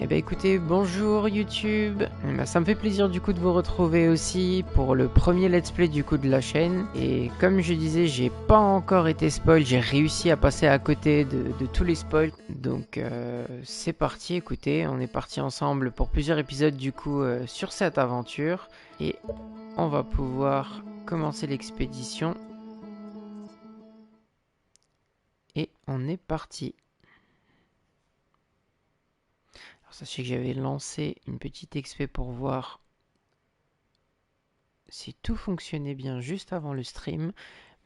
Eh ben écoutez, bonjour YouTube. Ça me fait plaisir du coup de vous retrouver aussi pour le premier let's play du coup de la chaîne. Et comme je disais, j'ai pas encore été spoil, j'ai réussi à passer à côté de tous les spoils. Donc c'est parti, écoutez, on est parti ensemble pour plusieurs épisodes du coup sur cette aventure. Et on va pouvoir commencer l'expédition. Et on est parti. Alors, sachez que j'avais lancé une petite expé pour voir si tout fonctionnait bien juste avant le stream,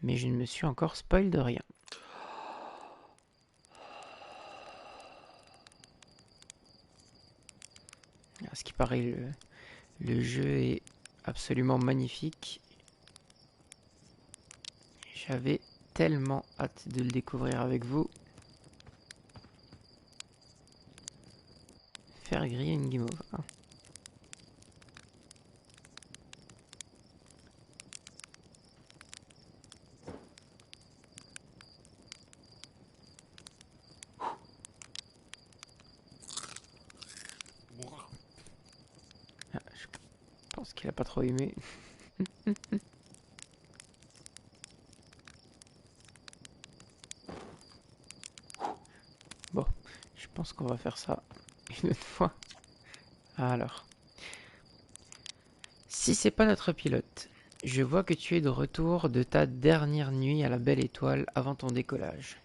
mais je ne me suis encore spoil de rien. À ce qui paraît, le jeu est absolument magnifique. J'avais tellement hâte de le découvrir avec vous. Faire griller une guimauve. Hein. Ah, je pense qu'il a pas trop aimé. Bon, je pense qu'on va faire ça une autre fois. Alors, si c'est pas notre pilote, je vois que tu es de retour de ta dernière nuit à la Belle Étoile avant ton décollage.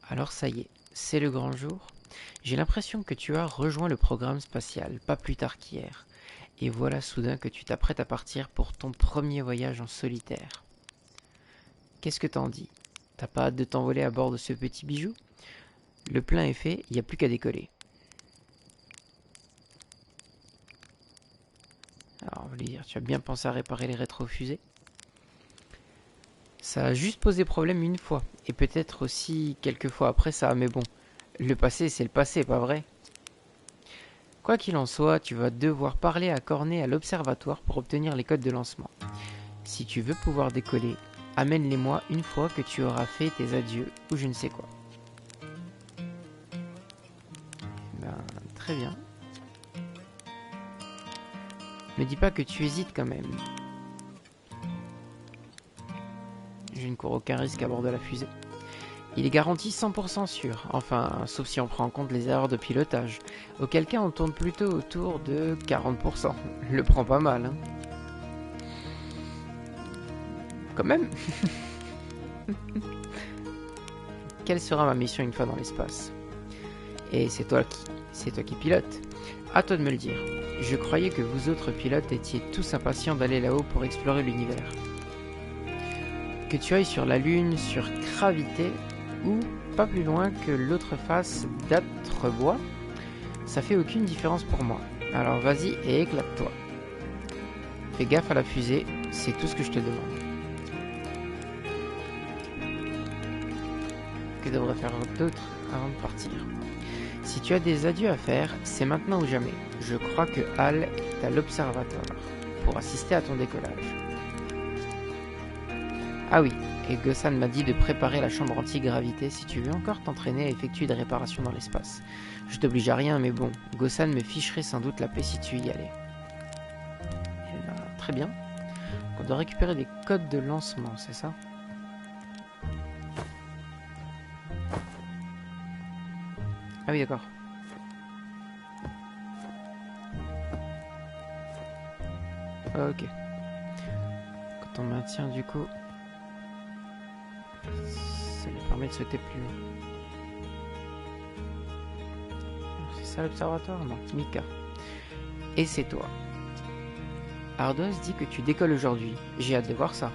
Alors ça y est, c'est le grand jour. J'ai l'impression que tu as rejoint le programme spatial, pas plus tard qu'hier. Et voilà soudain que tu t'apprêtes à partir pour ton premier voyage en solitaire. Qu'est-ce que t'en dis? T'as pas hâte de t'envoler à bord de ce petit bijou? Le plein est fait, il n'y a plus qu'à décoller. Alors, on va lui dire, tu as bien pensé à réparer les rétrofusées? Ça a juste posé problème une fois, et peut-être aussi quelques fois après ça, mais bon, le passé c'est le passé, pas vrai? Quoi qu'il en soit, tu vas devoir parler à Cornet à l'observatoire pour obtenir les codes de lancement. Si tu veux pouvoir décoller, amène-les-moi une fois que tu auras fait tes adieux ou je ne sais quoi. Ben, très bien. Me dis pas que tu hésites quand même. Je ne cours aucun risque à bord de la fusée. Il est garanti 100% sûr, enfin, sauf si on prend en compte les erreurs de pilotage, auquel cas on tourne plutôt autour de 40%. Le prends pas mal, hein. Quand même. Quelle sera ma mission une fois dans l'espace? Et c'est toi qui pilotes. À toi de me le dire. Je croyais que vous autres pilotes étiez tous impatients d'aller là-haut pour explorer l'univers. Que tu ailles sur la Lune, sur Gravité, ou pas plus loin que l'autre face d'Atrebois, ça fait aucune différence pour moi. Alors vas-y et éclate-toi. Fais gaffe à la fusée, c'est tout ce que je te demande. Que devrais faire d'autre avant de partir? Si tu as des adieux à faire, c'est maintenant ou jamais. Je crois que Hal est à l'observatoire pour assister à ton décollage. Ah oui, et Gossan m'a dit de préparer la chambre anti-gravité si tu veux encore t'entraîner à effectuer des réparations dans l'espace. Je t'oblige à rien, mais bon, Gossan me ficherait sans doute la paix si tu y allais. Eh ben, très bien. On doit récupérer des codes de lancement, c'est ça? Ah oui, d'accord. Ok. Quand on maintient du coup, ça lui permet de sauter plus haut. C'est ça l'observatoire? Non, Mika. Et c'est toi. Ardos dit que tu décolles aujourd'hui. J'ai hâte de voir ça.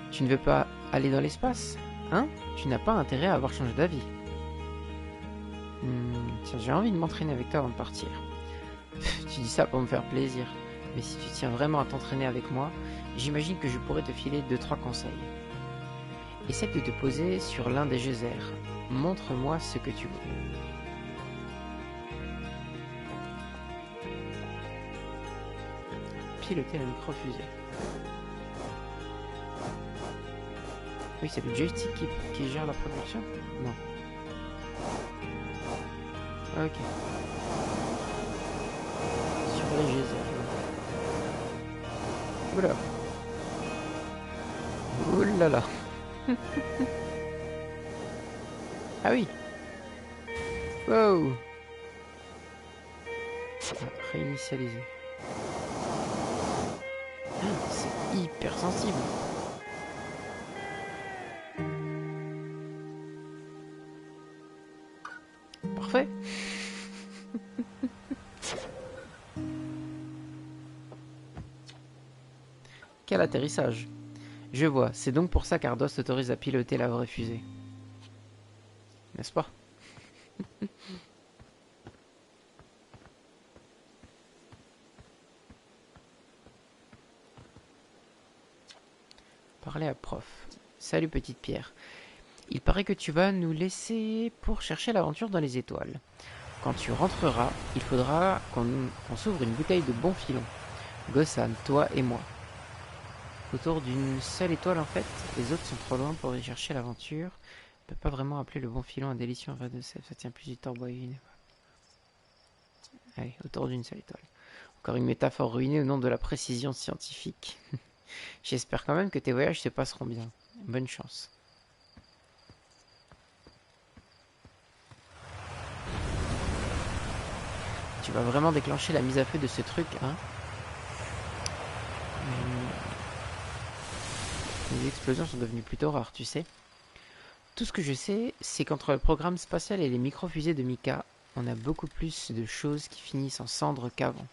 Tu ne veux pas aller dans l'espace? Hein? Tu n'as pas intérêt à avoir changé d'avis. Tiens, j'ai envie de m'entraîner avec toi avant de partir. Tu dis ça pour me faire plaisir. Mais si tu tiens vraiment à t'entraîner avec moi, j'imagine que je pourrais te filer 2-3 conseils. Essaie de te poser sur l'un des geysers. Montre-moi ce que tu veux. Piloter la microfusée. Oui, c'est le joystick qui gère la production? Non. Ok. Surléger ça. Oula. Oulala. Ah oui. Wow. Réinitialiser. C'est hyper sensible. Parfait. Quel atterrissage. Je vois, c'est donc pour ça qu'Ardos t'autorise à piloter la vraie fusée. N'est-ce pas? Parler à prof. Salut petite Pierre. Il paraît que tu vas nous laisser pour chercher l'aventure dans les étoiles. Quand tu rentreras, il faudra qu'on s'ouvre une bouteille de bon filon. Gossan, toi et moi. Autour d'une seule étoile en fait, les autres sont trop loin pour y chercher l'aventure. On peut pas vraiment appeler le bon filon un délicieux en vrai de sève, ça tient plus du temps bois une. Allez, autour d'une seule étoile. Encore une métaphore ruinée au nom de la précision scientifique. J'espère quand même que tes voyages se passeront bien. Bonne chance. Tu vas vraiment déclencher la mise à feu de ce truc, hein? Les explosions sont devenues plutôt rares, tu sais. Tout ce que je sais, c'est qu'entre le programme spatial et les micro-fusées de Mika, on a beaucoup plus de choses qui finissent en cendres qu'avant.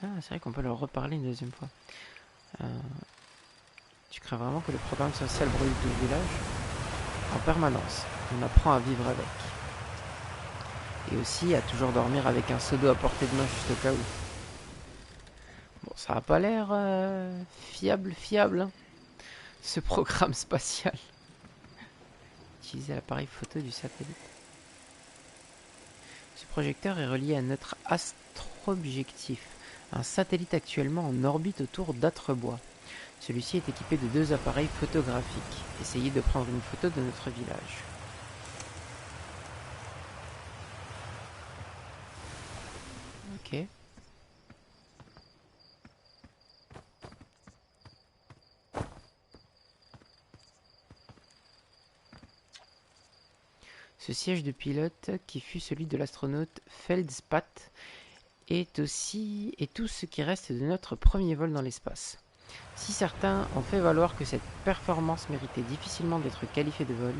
Ah, c'est vrai qu'on peut leur reparler une deuxième fois. Tu crains vraiment que le programme spatial brûle tout le village? En permanence, on apprend à vivre avec. Et aussi à toujours dormir avec un seau d'eau à portée de main juste au cas où. Bon, ça a pas l'air fiable, hein, ce programme spatial. Utiliser l'appareil photo du satellite. Ce projecteur est relié à notre astroobjectif, un satellite actuellement en orbite autour d'Atrebois. Celui-ci est équipé de 2 appareils photographiques. Essayez de prendre une photo de notre village. Ok. Ce siège de pilote, qui fut celui de l'astronaute Feldspath, est tout ce qui reste de notre premier vol dans l'espace. Si certains ont fait valoir que cette performance méritait difficilement d'être qualifiée de vol,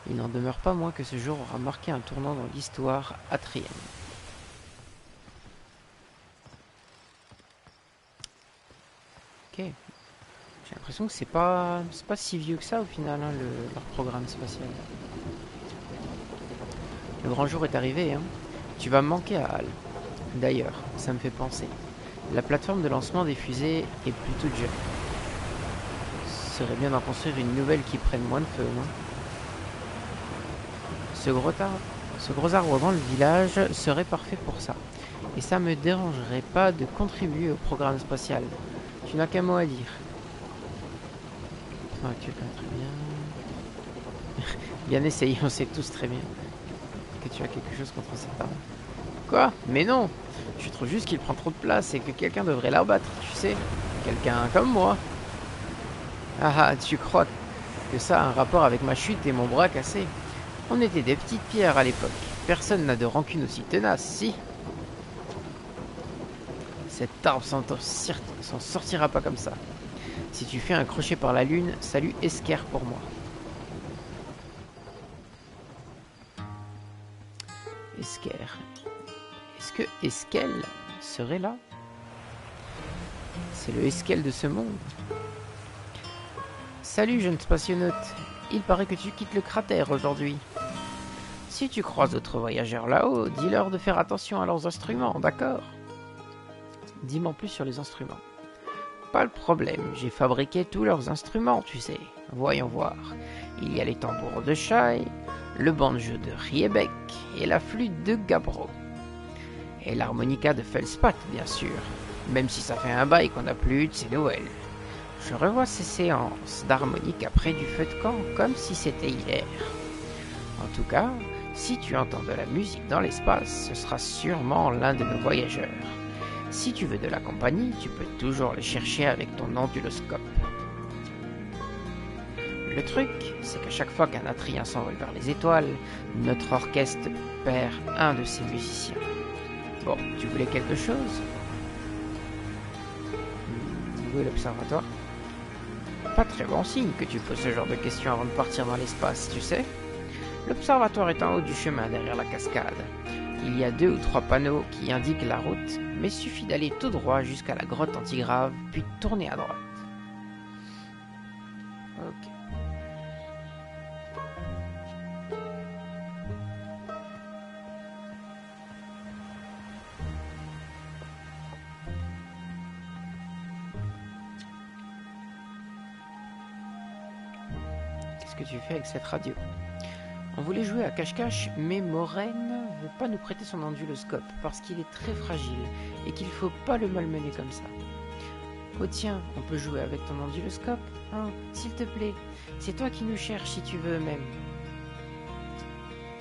il n'en demeure pas moins que ce jour aura marqué un tournant dans l'histoire atrienne. Ok. J'ai l'impression que c'est pas si vieux que ça au final, hein, leur programme spatial. Le grand jour est arrivé, hein. Tu vas me manquer à Hal. D'ailleurs, ça me fait penser. La plateforme de lancement des fusées est plutôt jeune. Ce serait bien d'en construire une nouvelle qui prenne moins de feu, non? Ce gros arbre dans le village serait parfait pour ça. Et ça me dérangerait pas de contribuer au programme spatial. Tu n'as qu'un mot à dire. Ah, tu pas très bien. Bien essayé, on sait tous très bien que tu as quelque chose contre cet arbre. Quoi? Mais non! Je trouve juste qu'il prend trop de place et que quelqu'un devrait l'abattre, tu sais. Quelqu'un comme moi. Ah, tu crois que ça a un rapport avec ma chute et mon bras cassé? On était des petites pierres à l'époque. Personne n'a de rancune aussi tenace, si? Cet arbre s'en sortira pas comme ça. Si tu fais un crochet par la lune, salut Esker pour moi. Esker. Est-ce que Eskel serait là? C'est le Eskel de ce monde. Salut jeune spationaute. Il paraît que tu quittes le cratère aujourd'hui. Si tu croises d'autres voyageurs là-haut, dis-leur de faire attention à leurs instruments, d'accord? Dis-moi plus sur les instruments. Pas le problème, j'ai fabriqué tous leurs instruments, tu sais. Voyons voir. Il y a les tambours de Shai, le banjo de Riebeck et la flûte de Gabro. Et l'harmonica de Feldspath, bien sûr. Même si ça fait un bail qu'on n'a plus eu de ces Noëls. Je revois ces séances d'harmonie après du feu de camp comme si c'était hier. En tout cas, si tu entends de la musique dans l'espace, ce sera sûrement l'un de nos voyageurs. Si tu veux de la compagnie, tu peux toujours le chercher avec ton onduloscope. Le truc, c'est qu'à chaque fois qu'un atrien s'envole vers les étoiles, notre orchestre perd un de ses musiciens. Bon, tu voulais quelque chose? Où est l'observatoire? Pas très bon signe que tu poses ce genre de questions avant de partir dans l'espace, tu sais? L'observatoire est en haut du chemin derrière la cascade. Il y a 2 ou 3 panneaux qui indiquent la route, mais suffit d'aller tout droit jusqu'à la grotte antigrave, puis de tourner à droite. Ok. Qu'est-ce que tu fais avec cette radio? On voulait jouer à cache-cache, mais Maureen veut pas nous prêter son onduloscope parce qu'il est très fragile et qu'il faut pas le malmener comme ça. Oh tiens, on peut jouer avec ton onduloscope? Oh, s'il te plaît, c'est toi qui nous cherches si tu veux même.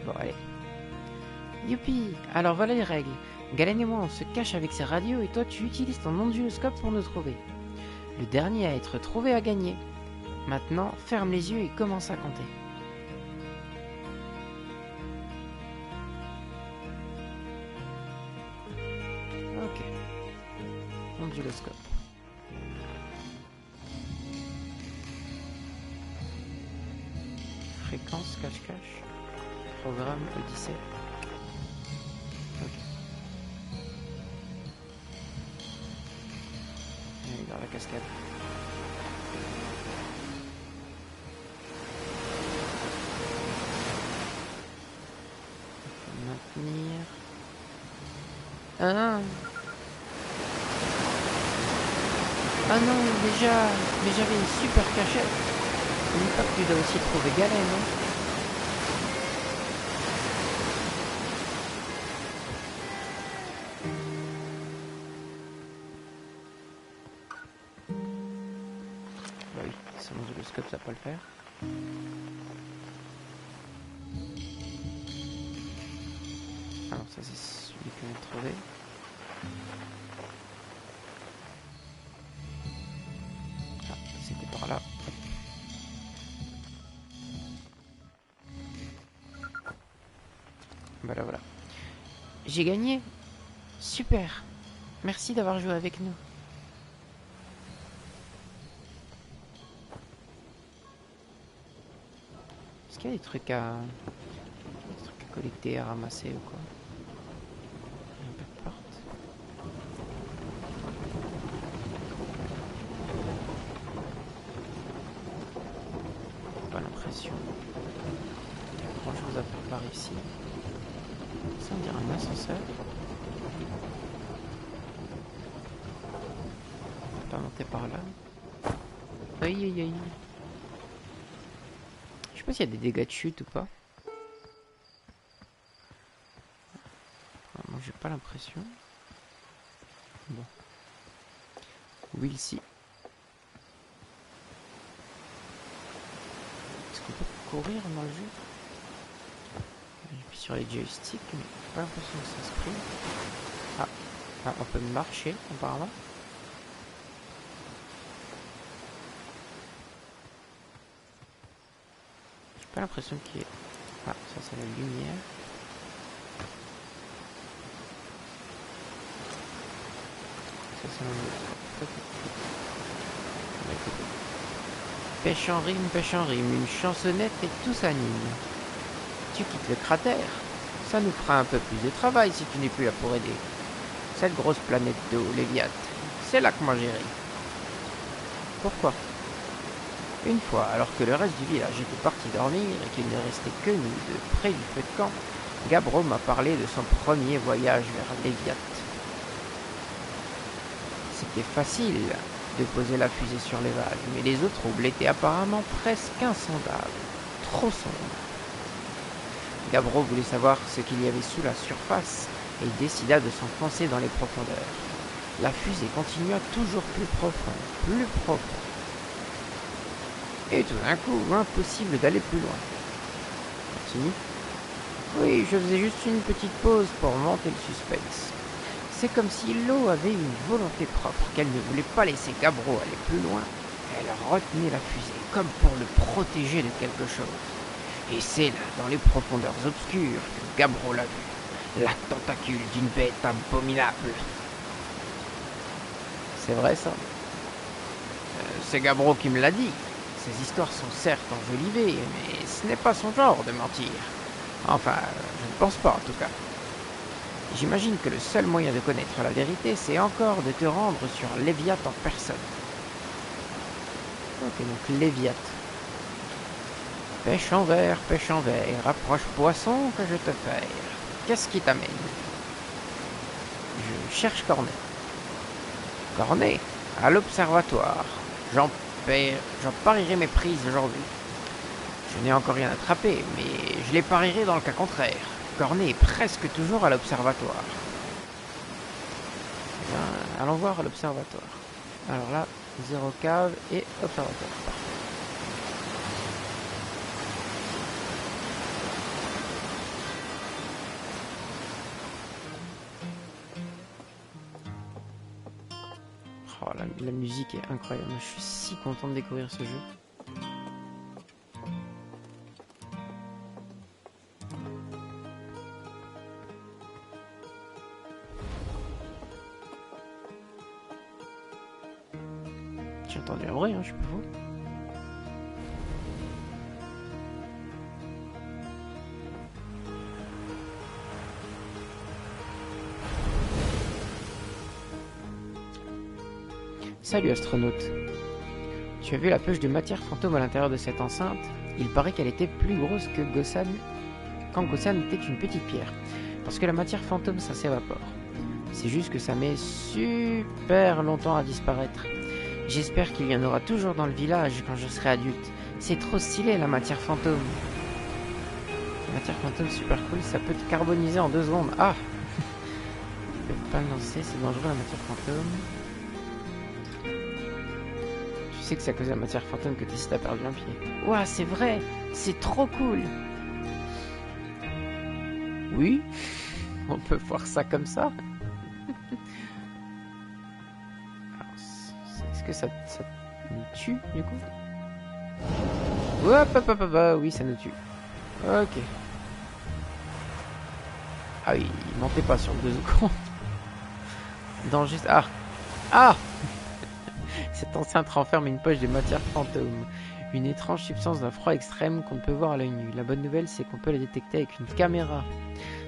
Bon, allez. Youpi! Alors voilà les règles. Galen et moi on se cache avec ces radios et toi tu utilises ton onduloscope pour nous trouver. Le dernier à être trouvé a gagné. Maintenant, ferme les yeux et commence à compter. Ok. Onduloscope. Fréquence cache-cache. Programme Odyssée. Ok. Allez, vers la cascade. Maintenir. Ah non, déjà, mais j'avais une super cachette. N'oublie pas que tu dois aussi trouver Galen, hein. Bah oui, sans onduloscope ça va pas le faire. Ah non, ça c'est celui qu'on vient de trouver. Ah, c'était par là. Voilà, voilà. J'ai gagné. Super. Merci d'avoir joué avec nous. Est-ce qu'il y a des trucs à collecter, à ramasser ou quoi? Il y a pas de porte. Pas l'impression. Il y a grand chose à faire par ici. Ça on dirait un ascenseur. On va pas monter par là. Aïe aïe aïe. Je sais pas s'il y a des dégâts de chute ou pas. Moi j'ai pas l'impression. Bon. We'll see. Est-ce qu'on peut courir dans le jeu? J'appuie sur les joysticks, mais j'ai pas l'impression que ça se prime. Ah, on peut marcher apparemment. J'ai pas l'impression qu'il y ait... Ah, ça c'est la lumière. Ça c'est un... Pêche en rime, une chansonnette et tout s'anime. Tu quittes le cratère. Ça nous fera un peu plus de travail si tu n'es plus là pour aider. Cette grosse planète d'eau, Léviathe, c'est là que moi j'irai. Pourquoi? Une fois, alors que le reste du village était parti dormir et qu'il ne restait que nous deux près du feu de camp, Gabbro m'a parlé de son premier voyage vers Léviathe. C'était facile de poser la fusée sur les vagues, mais les eaux troubles étaient apparemment presque insondables, trop sombres. Gabbro voulait savoir ce qu'il y avait sous la surface et décida de s'enfoncer dans les profondeurs. La fusée continua toujours plus profond, plus profond. Et tout d'un coup, impossible d'aller plus loin. Continue. Oui, je faisais juste une petite pause pour monter le suspense. C'est comme si l'eau avait une volonté propre, qu'elle ne voulait pas laisser Gabbro aller plus loin. Elle retenait la fusée, comme pour le protéger de quelque chose. Et c'est là, dans les profondeurs obscures, que Gabbro l'a vu. La tentacule d'une bête abominable. C'est vrai ça. C'est Gabbro qui me l'a dit. Ces histoires sont certes enjolivées, mais ce n'est pas son genre de mentir. Enfin, je ne pense pas en tout cas. J'imagine que le seul moyen de connaître la vérité, c'est encore de te rendre sur Léviat en personne. Ok, donc Léviat. Pêche en verre, approche poisson que je te fais. Qu'est-ce qui t'amène? Je cherche Cornet. Cornet, à l'observatoire. J'en parierai mes prises aujourd'hui. Je n'ai encore rien attrapé, mais je les parierai dans le cas contraire. Cornet est presque toujours à l'observatoire. Eh bien, allons voir à l'observatoire. Alors là, 0 cave et observatoire. Oh, la musique est incroyable. Je suis si content de découvrir ce jeu. J'ai entendu un bruit, hein, je suis pas fou. Salut astronaute. Tu as vu la poche de matière fantôme à l'intérieur de cette enceinte? Il paraît qu'elle était plus grosse que Gossan quand Gossan n'était qu'une petite pierre. Parce que la matière fantôme, ça s'évapore. C'est juste que ça met super longtemps à disparaître. J'espère qu'il y en aura toujours dans le village quand je serai adulte. C'est trop stylé la matière fantôme. La matière fantôme super cool, ça peut te carboniser en 2 secondes. Ah! Tu peux pas le lancer, c'est dangereux la matière fantôme. Tu sais que c'est à cause de la matière fantôme que Tessie a perdu un pied. Ouah, c'est vrai! C'est trop cool! Oui, on peut voir ça comme ça. Est-ce que ça nous tue du coup? Hop, oui, ça nous tue. Ok. Ah oui, il mentait pas sur le 2 secondes. Danger. Ah! Ah! Cette enceinte renferme une poche de matière fantôme. Une étrange substance d'un froid extrême qu'on ne peut voir à l'œil nu. La bonne nouvelle, c'est qu'on peut la détecter avec une caméra.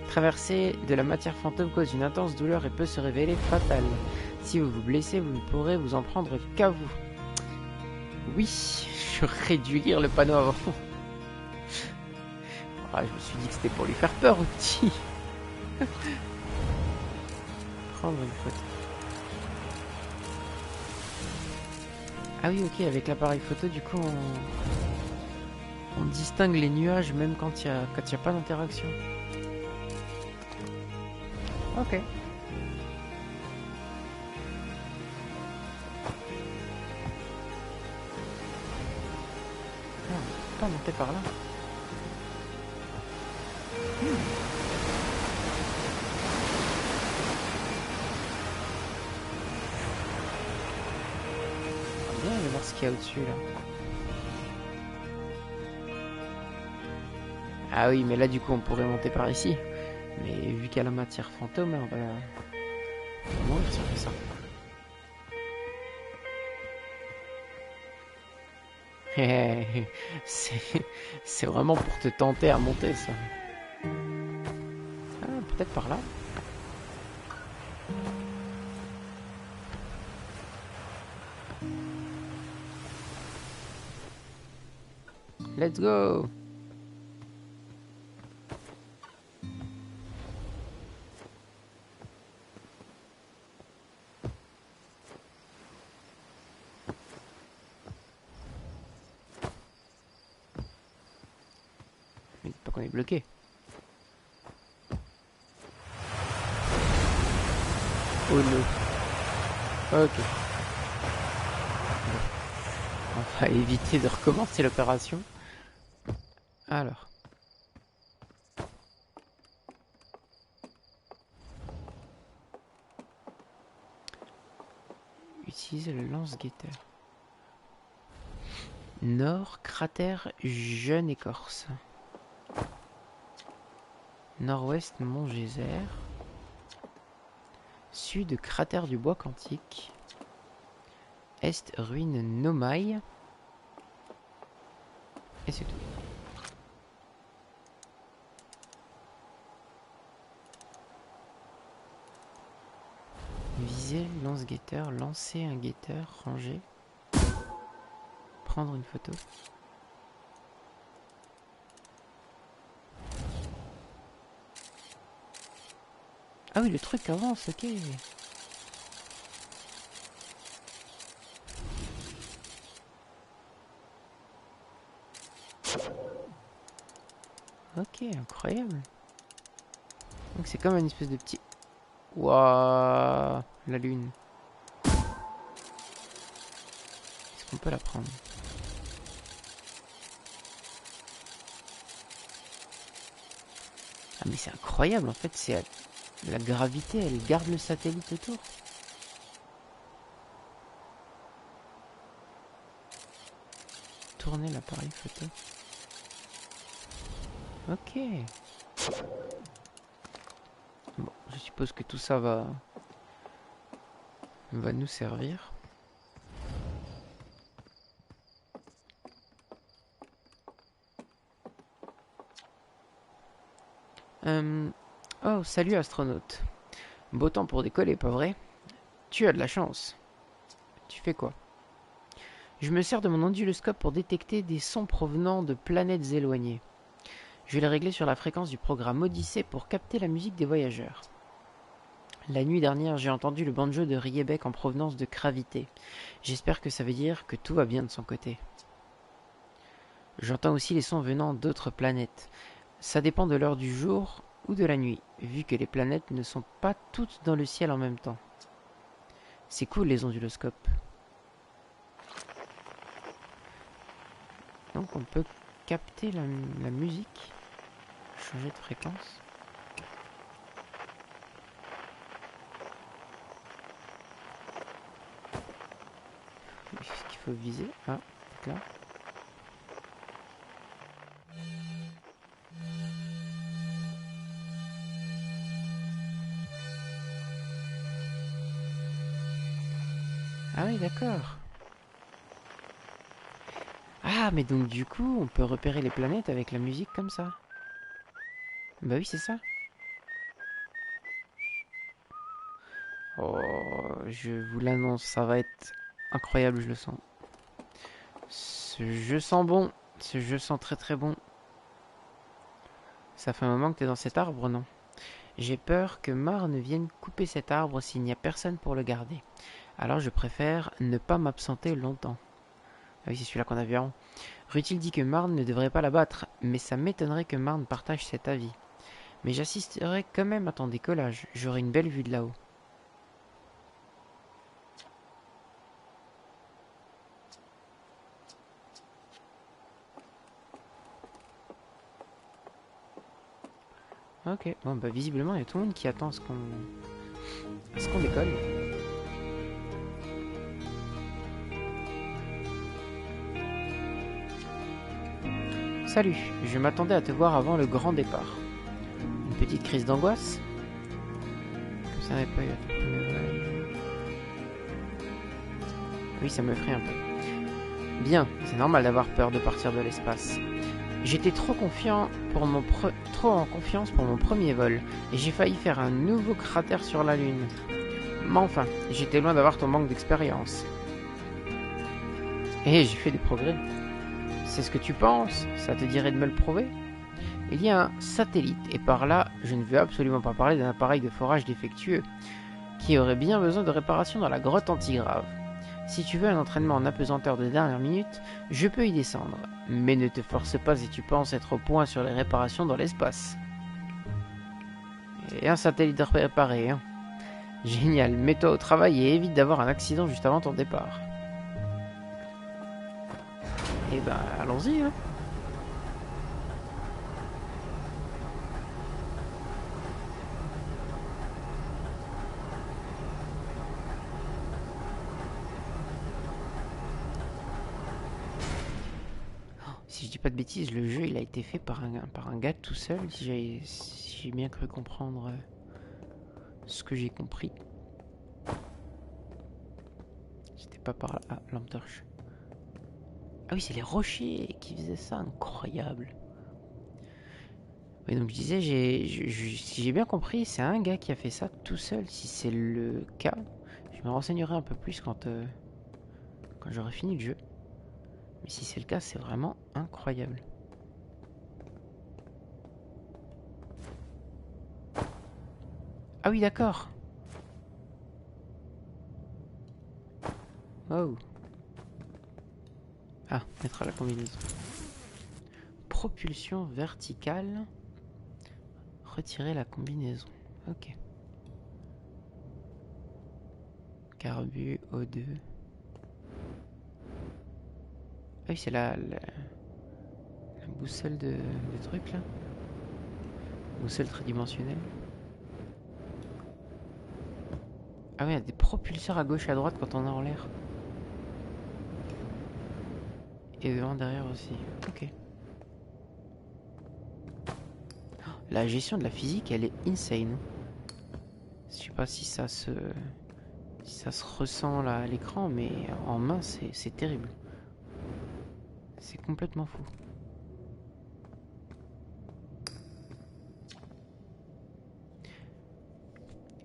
Traverser de la matière fantôme cause une intense douleur et peut se révéler fatale. Si vous vous blessez, vous ne pourrez vous en prendre qu'à vous. Oui, j'aurais dû lire le panneau avant. Ah, je me suis dit que c'était pour lui faire peur, outil. Prendre une photo. Ah oui, ok, avec l'appareil photo, du coup, on distingue les nuages même quand il n'y a pas d'interaction. Ok. Ah, on peut pas monter par là. Bien, je vais voir ce qu'il y a au-dessus là. Ah oui, mais là du coup on pourrait monter par ici. Mais vu qu'il y a la matière fantôme, on va mourir si on fait ça. C'est vraiment pour te tenter à monter ça. Ah, peut-être par là. Let's go! Mais pas qu'on est bloqué. Oh no. Ok. On va éviter de recommencer l'opération. Alors. Utiliser le lance-guetteur. Nord, cratère Jeune Écorce. Nord-ouest, Mont Geyser. Sud, cratère du Bois Quantique. Est, ruine Nomaï. Et c'est tout. Viser, lance-guetteur, lancer un guetteur, ranger. Prendre une photo. Ah oui, le truc avance, ok. Ok, incroyable. Donc c'est comme une espèce de petit... Waouh, la lune. Est-ce qu'on peut la prendre? Ah mais c'est incroyable, en fait, c'est la gravité, elle garde le satellite autour. Tourner l'appareil photo. Ok. Bon, je suppose que tout ça va nous servir. Oh, salut astronaute. Beau temps pour décoller, pas vrai? Tu as de la chance. Tu fais quoi? Je me sers de mon onduloscope pour détecter des sons provenant de planètes éloignées. Je vais les régler sur la fréquence du programme Odyssée pour capter la musique des voyageurs. La nuit dernière, j'ai entendu le banjo de Riebeck en provenance de Gravité. J'espère que ça veut dire que tout va bien de son côté. J'entends aussi les sons venant d'autres planètes. Ça dépend de l'heure du jour ou de la nuit, vu que les planètes ne sont pas toutes dans le ciel en même temps. C'est cool les onduloscopes. Donc on peut capter la musique, changer de fréquence. Qu'est-ce qu'il faut viser? Ah, là. Ah oui, d'accord. Ah, mais donc du coup, on peut repérer les planètes avec la musique comme ça. Bah oui, c'est ça. Oh, je vous l'annonce, ça va être incroyable, je le sens. Ce jeu sent bon. Ce jeu sent très très bon. Ça fait un moment que t'es dans cet arbre, non? J'ai peur que Mar ne vienne couper cet arbre s'il n'y a personne pour le garder. Alors je préfère ne pas m'absenter longtemps. Ah oui, c'est celui-là qu'on a vu avant. Rutil dit que Marne ne devrait pas la battre, mais ça m'étonnerait que Marne partage cet avis. Mais j'assisterai quand même à ton décollage, j'aurai une belle vue de là-haut. Ok, bon bah visiblement il y a tout le monde qui attend ce qu'on décolle. Salut, je m'attendais à te voir avant le grand départ. Une petite crise d'angoisse? Que ça n'ait pas eu à te prendre. Oui, ça me ferait un peu. Bien, c'est normal d'avoir peur de partir de l'espace. J'étais trop en confiance pour mon premier vol, et j'ai failli faire un nouveau cratère sur la Lune. Mais enfin, j'étais loin d'avoir ton manque d'expérience. Et j'ai fait des progrès. C'est ce que tu penses? Ça te dirait de me le prouver? Il y a un satellite, et par là, je ne veux absolument pas parler d'un appareil de forage défectueux, qui aurait bien besoin de réparation dans la grotte antigrave. Si tu veux un entraînement en apesanteur de dernière minute, je peux y descendre. Mais ne te force pas si tu penses être au point sur les réparations dans l'espace. Et un satellite réparé, hein. Génial, mets-toi au travail et évite d'avoir un accident juste avant ton départ. Et ben, allons-y, hein. Si je dis pas de bêtises, le jeu il a été fait par un gars tout seul, si j'ai bien cru comprendre ce que j'ai compris. C'était pas par là. Ah, lampe torche. Ah oui, c'est les rochers qui faisaient ça, incroyable. Oui, donc je disais, si j'ai bien compris, c'est un gars qui a fait ça tout seul. Si c'est le cas, je me renseignerai un peu plus quand j'aurai fini le jeu. Mais si c'est le cas, c'est vraiment incroyable. Ah oui, d'accord. Oh. Ah, mettre à la combinaison. Propulsion verticale. Retirer la combinaison. Ok. Carbu, O2. Ah oui, c'est la boussole de truc là. Boussole tridimensionnelle. Ah oui, il y a des propulseurs à gauche et à droite quand on est en l'air. Et devant, derrière aussi. Ok. La gestion de la physique, elle est insane. Je sais pas si ça se ressent là à l'écran, mais en main, c'est terrible. C'est complètement fou.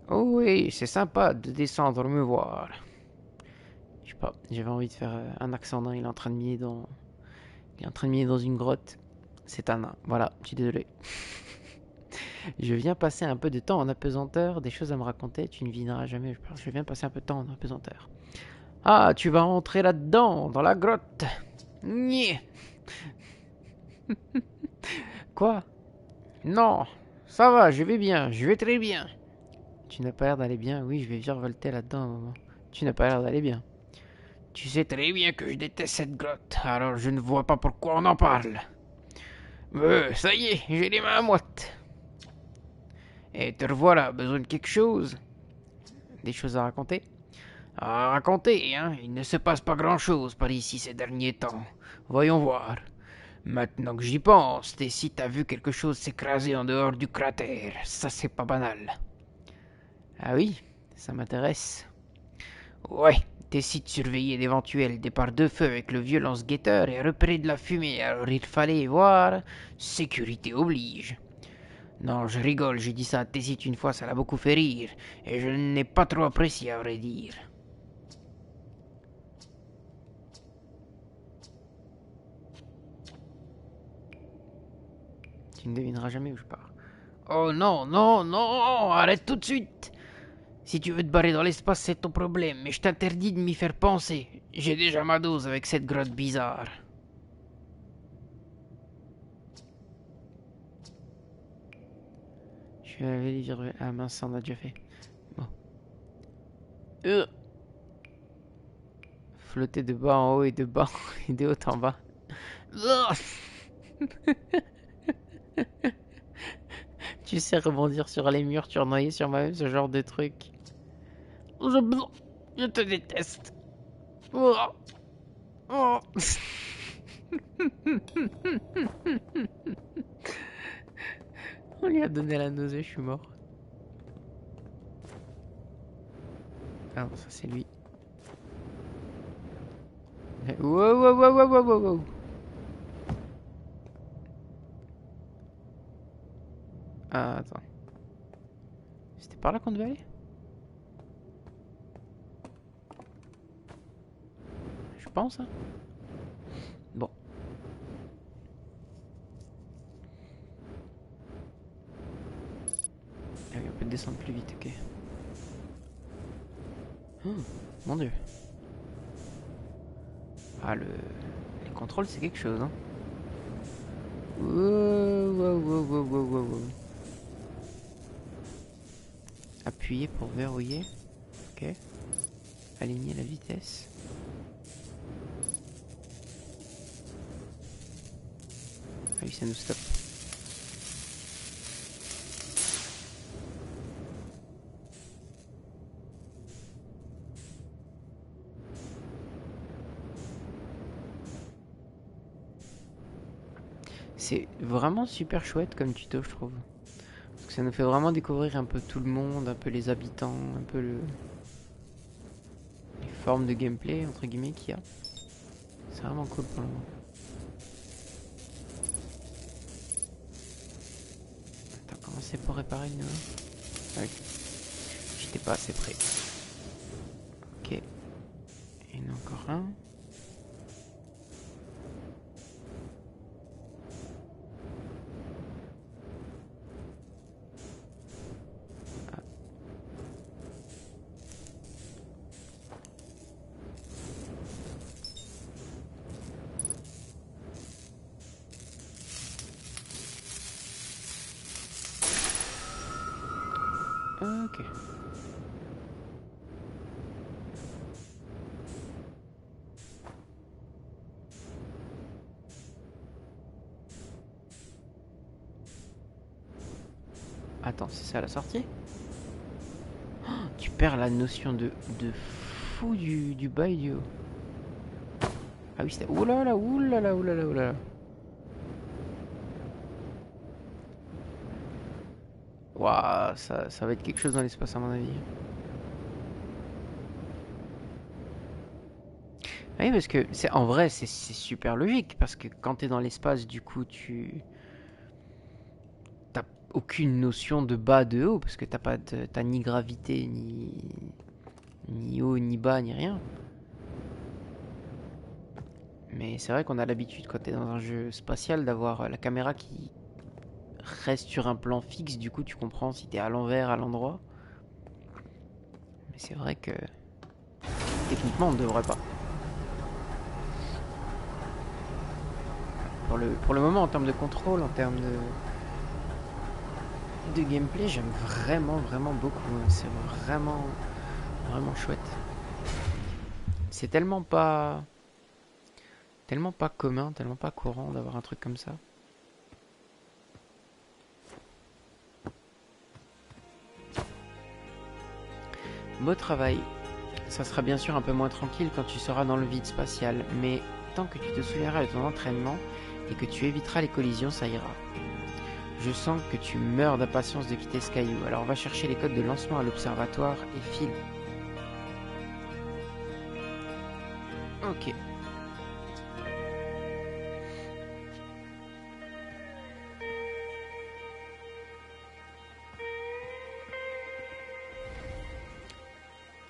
Oh oui, c'est sympa de descendre me voir. Je sais pas, j'avais envie de faire un accent nain. Il est en train de miner dans une grotte. C'est un nain. Voilà, je suis désolé. Je viens passer un peu de temps en apesanteur, des choses à me raconter, tu ne viendras jamais. Je viens passer un peu de temps en apesanteur. Ah, tu vas rentrer là-dedans, dans la grotte. Nyeh. Quoi? Non, ça va, je vais bien, je vais très bien. Tu n'as pas l'air d'aller bien. Oui, je vais virevolter là-dedans un moment. Tu n'as pas l'air d'aller bien. Tu sais très bien que je déteste cette grotte, alors je ne vois pas pourquoi on en parle. Ça y est, j'ai les mains moites. Et te revoilà, besoin de quelque chose? Des choses à raconter? À raconter, hein? Il ne se passe pas grand-chose par ici ces derniers temps. Voyons voir. Maintenant que j'y pense, t'es si t'as vu quelque chose s'écraser en dehors du cratère, ça c'est pas banal. Ah oui, ça m'intéresse. Ouais, décide de surveiller d'éventuels départs de feu avec le vieux lance-guetteur et repérer de la fumée, alors il fallait voir. Sécurité oblige. Non, je rigole, j'ai dit ça à Tessit une fois, ça l'a beaucoup fait rire, et je n'ai pas trop apprécié à vrai dire. Tu ne devineras jamais où je pars. Oh non, non, non, arrête tout de suite. Si tu veux te barrer dans l'espace, c'est ton problème, mais je t'interdis de m'y faire penser. J'ai déjà ma dose avec cette grotte bizarre. Je vais laver les virus. Ah mince, ça on a déjà fait. Bon. Flotter de bas en haut et de bas et de haut en bas. Tu sais rebondir sur les murs, tu noyer sur moi-même, ce genre de truc. Je te déteste. Oh. Oh. On lui a donné la nausée, je suis mort. Ah non, ça c'est lui. Wow, wow, wow, wow, wow, wow. Ah, attends. C'était par là qu'on devait aller? Je pense, hein. Bon. Ah oui, on peut descendre plus vite, ok. Oh, mon dieu. Ah, les contrôles, c'est quelque chose, hein. Wow, wow, wow, wow, wow, wow, wow. Appuyer pour verrouiller. Ok. Aligner la vitesse. oui, ça nous stoppe. C'est vraiment super chouette comme tuto, je trouve. Parce que ça nous fait vraiment découvrir un peu tout le monde, un peu les habitants, un peu les formes de gameplay, entre guillemets, qu'il y a. C'est vraiment cool pour le moment. Attends, comment c'est pour réparer une... Ah oui. J'étais pas assez près. Ok. Il y en a encore un. Ok. Attends, c'est ça la sortie? Oh, tu perds la notion de fou du bas et du haut. Ah oui, c'était... Oulala, oulala, oulala, oulala. Waouh, ça va être quelque chose dans l'espace à mon avis. Oui, parce que c'est en vrai, c'est super logique. Parce que quand t'es dans l'espace, du coup, t'as aucune notion de bas, de haut. Parce que t'as ni gravité, ni haut, ni bas, ni rien. Mais c'est vrai qu'on a l'habitude, quand t'es dans un jeu spatial, d'avoir la caméra qui reste sur un plan fixe. Du coup, tu comprends si t'es à l'envers, à l'endroit. Mais c'est vrai que techniquement, on ne devrait pas. Pour le moment, en termes de contrôle, en termes de gameplay, j'aime vraiment beaucoup. C'est vraiment chouette. C'est tellement pas commun, tellement pas courant d'avoir un truc comme ça. Beau travail. Ça sera bien sûr un peu moins tranquille quand tu seras dans le vide spatial, mais tant que tu te souviendras de ton entraînement et que tu éviteras les collisions, ça ira. Je sens que tu meurs d'impatience de quitter ce caillou, alors va chercher les codes de lancement à l'observatoire et file. Ok.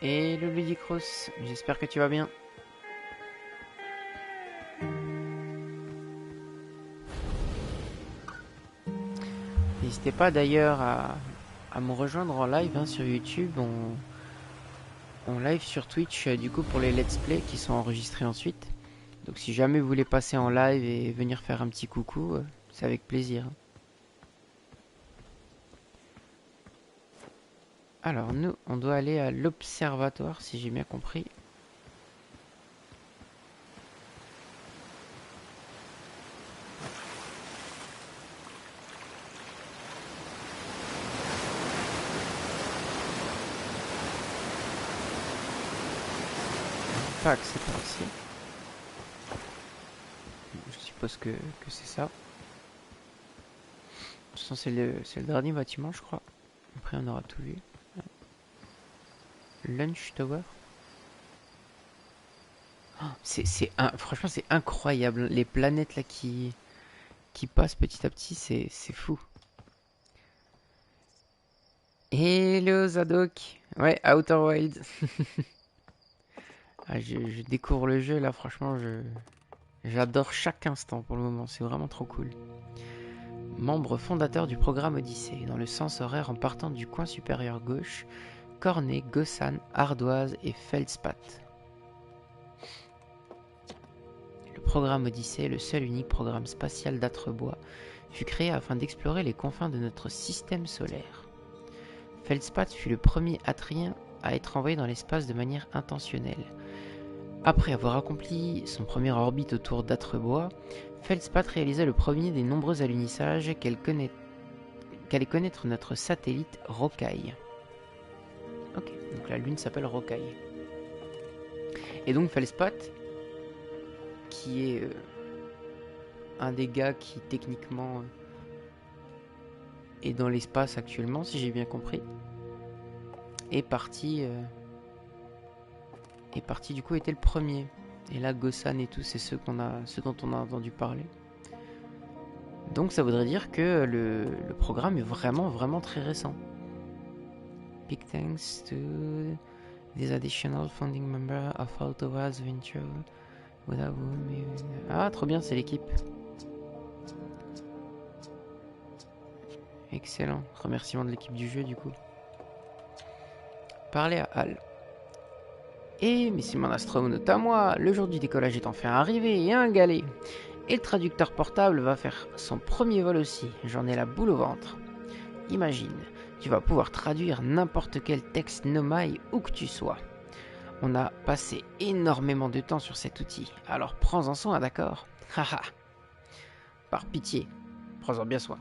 Et le Ludicros, j'espère que tu vas bien. N'hésitez pas d'ailleurs à me rejoindre en live sur YouTube. On live sur Twitch du coup pour les let's play qui sont enregistrés ensuite. Donc si jamais vous voulez passer en live et venir faire un petit coucou, c'est avec plaisir. Alors nous, on doit aller à l'observatoire si j'ai bien compris. Pas accès par ici. Je suppose que c'est ça. De toute façon c'est le dernier bâtiment je crois. Après on aura tout vu. Lunch Tower. Oh, franchement c'est incroyable. Les planètes là qui passent petit à petit, c'est fou. Hello Zadok. Ouais, Outer Wilds. Ah, je découvre le jeu là, franchement, j'adore chaque instant pour le moment, c'est vraiment trop cool. Membre fondateur du programme Odyssée, dans le sens horaire en partant du coin supérieur gauche, Cornet, Gossan, Ardoise et Feldspat. Le programme Odyssée, le seul unique programme spatial d'Atrebois, fut créé afin d'explorer les confins de notre système solaire. Feldspat fut le premier Atrien à être envoyé dans l'espace de manière intentionnelle. Après avoir accompli son premier orbite autour d'Atrebois, Feldspath réalisa le premier des nombreux alunissages qu'allait connaître notre satellite Rocaille. Ok, donc la lune s'appelle Rocaille. Et donc Feldspath, qui est un des gars qui techniquement est dans l'espace actuellement, si j'ai bien compris, est parti du coup était le premier. Et là Gossan et tout, c'est ceux dont on a entendu parler. Donc ça voudrait dire que le programme est vraiment très récent. Big thanks to this additional founding member of Autowas Venture. Ah, trop bien, c'est l'équipe. Excellent. Remerciement de l'équipe du jeu, du coup. Parlez à Hal. Eh, mais c'est mon astronaute à moi. Le jour du décollage est enfin arrivé et un galet. Et le traducteur portable va faire son premier vol aussi. J'en ai la boule au ventre. Imagine, tu vas pouvoir traduire n'importe quel texte Nomai où que tu sois. On a passé énormément de temps sur cet outil, alors prends-en soin, d'accord? Haha. Par pitié, prends-en bien soin.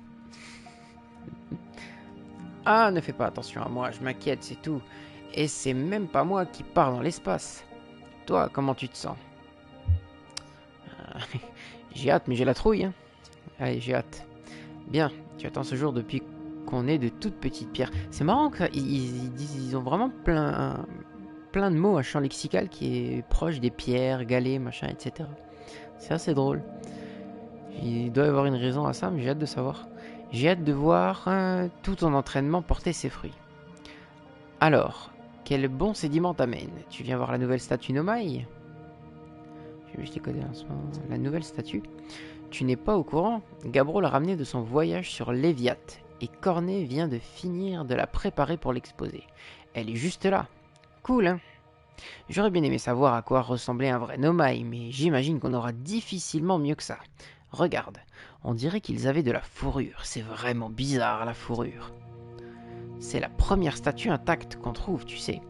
Ah, ne fais pas attention à moi, je m'inquiète, c'est tout. Et c'est même pas moi qui pars dans l'espace. Toi, comment tu te sens? J'ai hâte, mais j'ai la trouille. Hein. Allez, j'ai hâte. Bien, tu attends ce jour depuis qu'on est de toutes petites pierres. C'est marrant qu'ils ont vraiment plein de mots, un champ lexical qui est proche des pierres, galets, machin, etc. C'est assez drôle. Il doit y avoir une raison à ça, mais j'ai hâte de savoir. J'ai hâte de voir tout ton entraînement porter ses fruits. Alors, quel bon sédiment t'amène? Tu viens voir la nouvelle statue Nomai? Je t'ai codé en ce moment. La nouvelle statue? Tu n'es pas au courant? Gabbro l'a ramenée de son voyage sur Léviat, et Cornet vient de finir de la préparer pour l'exposer. Elle est juste là. Cool, hein? J'aurais bien aimé savoir à quoi ressemblait un vrai Nomai, mais j'imagine qu'on aura difficilement mieux que ça. Regarde, on dirait qu'ils avaient de la fourrure. C'est vraiment bizarre, la fourrure. C'est la première statue intacte qu'on trouve, tu sais.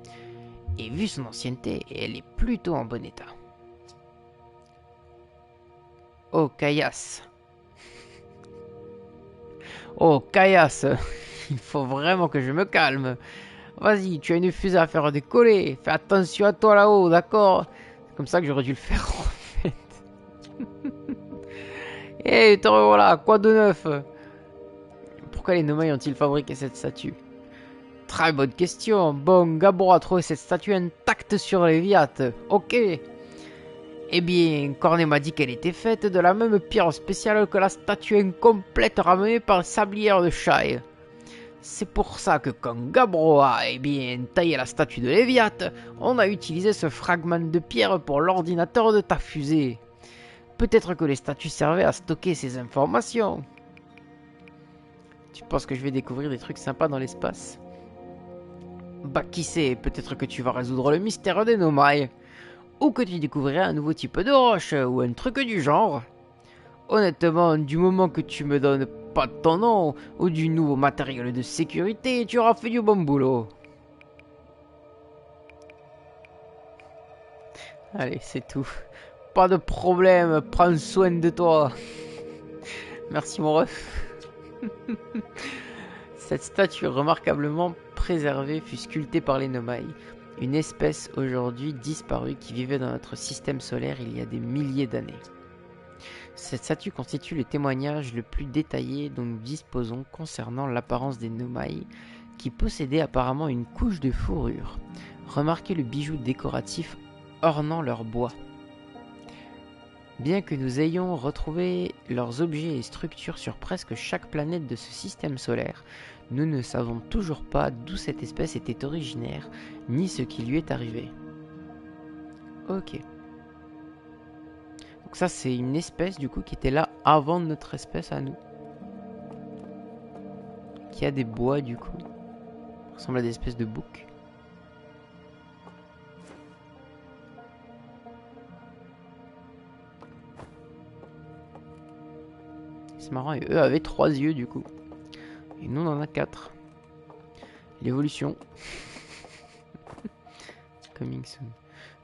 Et vu son ancienneté, elle est plutôt en bon état. Oh, Caillasse. Oh, Caillasse. Il faut vraiment que je me calme. Vas-y, tu as une fusée à faire décoller. Fais attention à toi là-haut, d'accord? C'est comme ça que j'aurais dû le faire en fait. Hé, te revoilà, quoi de neuf? Pourquoi les Nomai ont-ils fabriqué cette statue? Très bonne question. Bon, Gabbro a trouvé cette statue intacte sur Léviat. Ok. Eh bien, Cornet m'a dit qu'elle était faite de la même pierre spéciale que la statue incomplète ramenée par le sablière de Shai. C'est pour ça que quand Gabbro a taillé la statue de Léviat, on a utilisé ce fragment de pierre pour l'ordinateur de ta fusée. Peut-être que les statues servaient à stocker ces informations. Tu penses que je vais découvrir des trucs sympas dans l'espace? Bah qui sait, peut-être que tu vas résoudre le mystère des Nomai. Ou que tu découvriras un nouveau type de roche, ou un truc du genre. Honnêtement, du moment que tu me donnes pas ton nom, ou du nouveau matériel de sécurité, tu auras fait du bon boulot. Allez, c'est tout. Pas de problème, prends soin de toi. Merci mon ref. Cette statue remarquablement préservée fut sculptée par les Nomai, une espèce aujourd'hui disparue qui vivait dans notre système solaire il y a des milliers d'années. Cette statue constitue le témoignage le plus détaillé dont nous disposons concernant l'apparence des Nomai, qui possédaient apparemment une couche de fourrure. Remarquez le bijou décoratif ornant leur bois. Bien que nous ayons retrouvé leurs objets et structures sur presque chaque planète de ce système solaire, nous ne savons toujours pas d'où cette espèce était originaire, ni ce qui lui est arrivé. Ok. Donc ça c'est une espèce du coup qui était là avant notre espèce à nous. Qui a des bois du coup. Ça ressemble à des espèces de boucs. C'est marrant, et eux avaient 3 yeux du coup. Et nous on en a 4. L'évolution. Coming soon.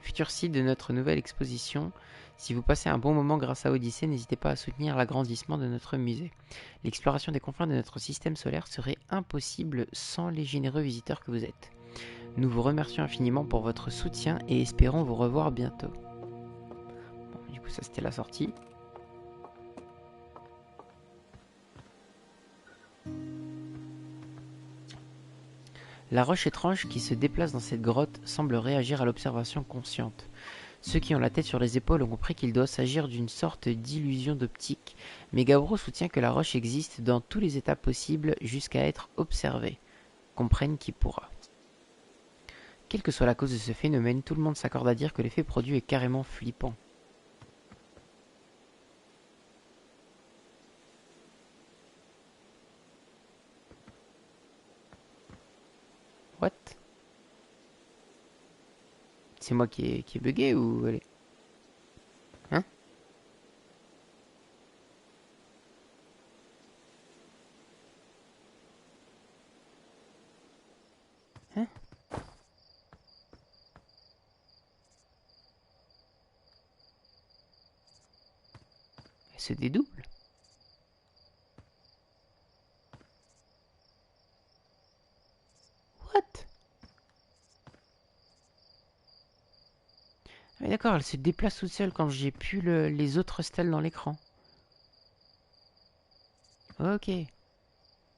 futur site de notre nouvelle exposition. Si vous passez un bon moment grâce à Odyssée, n'hésitez pas à soutenir l'agrandissement de notre musée. L'exploration des confins de notre système solaire serait impossible sans les généreux visiteurs que vous êtes. Nous vous remercions infiniment pour votre soutien et espérons vous revoir bientôt. Bon, du coup, ça c'était la sortie. La roche étrange qui se déplace dans cette grotte semble réagir à l'observation consciente. Ceux qui ont la tête sur les épaules ont compris qu'il doit s'agir d'une sorte d'illusion d'optique, mais Gabro soutient que la roche existe dans tous les états possibles jusqu'à être observée. Comprenne qui pourra. Quelle que soit la cause de ce phénomène, tout le monde s'accorde à dire que l'effet produit est carrément flippant. What? C'est moi qui ai bugué ou elle est... Hein? Hein? Elle se dédouble? What? Ah oui, d'accord, elle se déplace toute seule quand j'ai pu les autres stèles dans l'écran. Ok. Et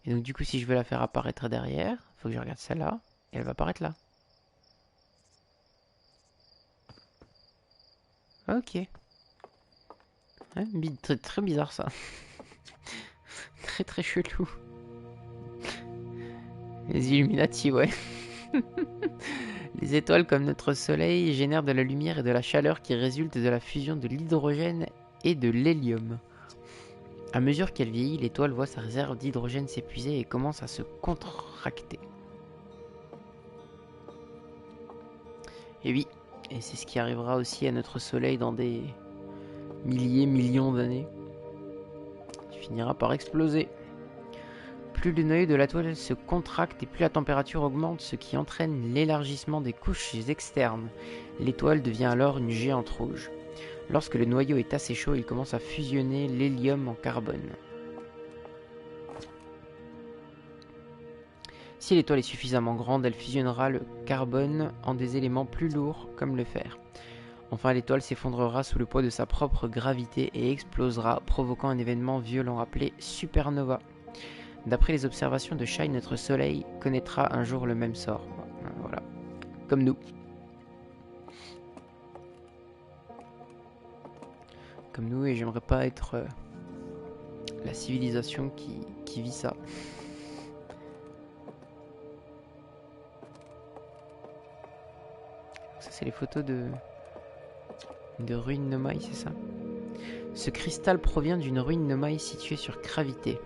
donc du coup, si je veux la faire apparaître derrière, faut que je regarde celle-là, et elle va apparaître là. Ok. Ouais, très, très bizarre ça. Très très chelou. Les Illuminati, ouais. Les étoiles comme notre soleil génèrent de la lumière et de la chaleur qui résultent de la fusion de l'hydrogène et de l'hélium. À mesure qu'elle vieillit, l'étoile voit sa réserve d'hydrogène s'épuiser et commence à se contracter. Et oui, et c'est ce qui arrivera aussi à notre soleil dans des milliers, millions d'années. Il finira par exploser. Plus le noyau de la toile se contracte et plus la température augmente, ce qui entraîne l'élargissement des couches externes. L'étoile devient alors une géante rouge. Lorsque le noyau est assez chaud, il commence à fusionner l'hélium en carbone. Si l'étoile est suffisamment grande, elle fusionnera le carbone en des éléments plus lourds comme le fer. Enfin, l'étoile s'effondrera sous le poids de sa propre gravité et explosera, provoquant un événement violent appelé supernova. D'après les observations de Shine, notre Soleil connaîtra un jour le même sort. Voilà, comme nous. Comme nous, et j'aimerais pas être la civilisation qui vit ça. Ça, c'est les photos de ruines Nomai, c'est ça? Ce cristal provient d'une ruine Nomai située sur Gravité.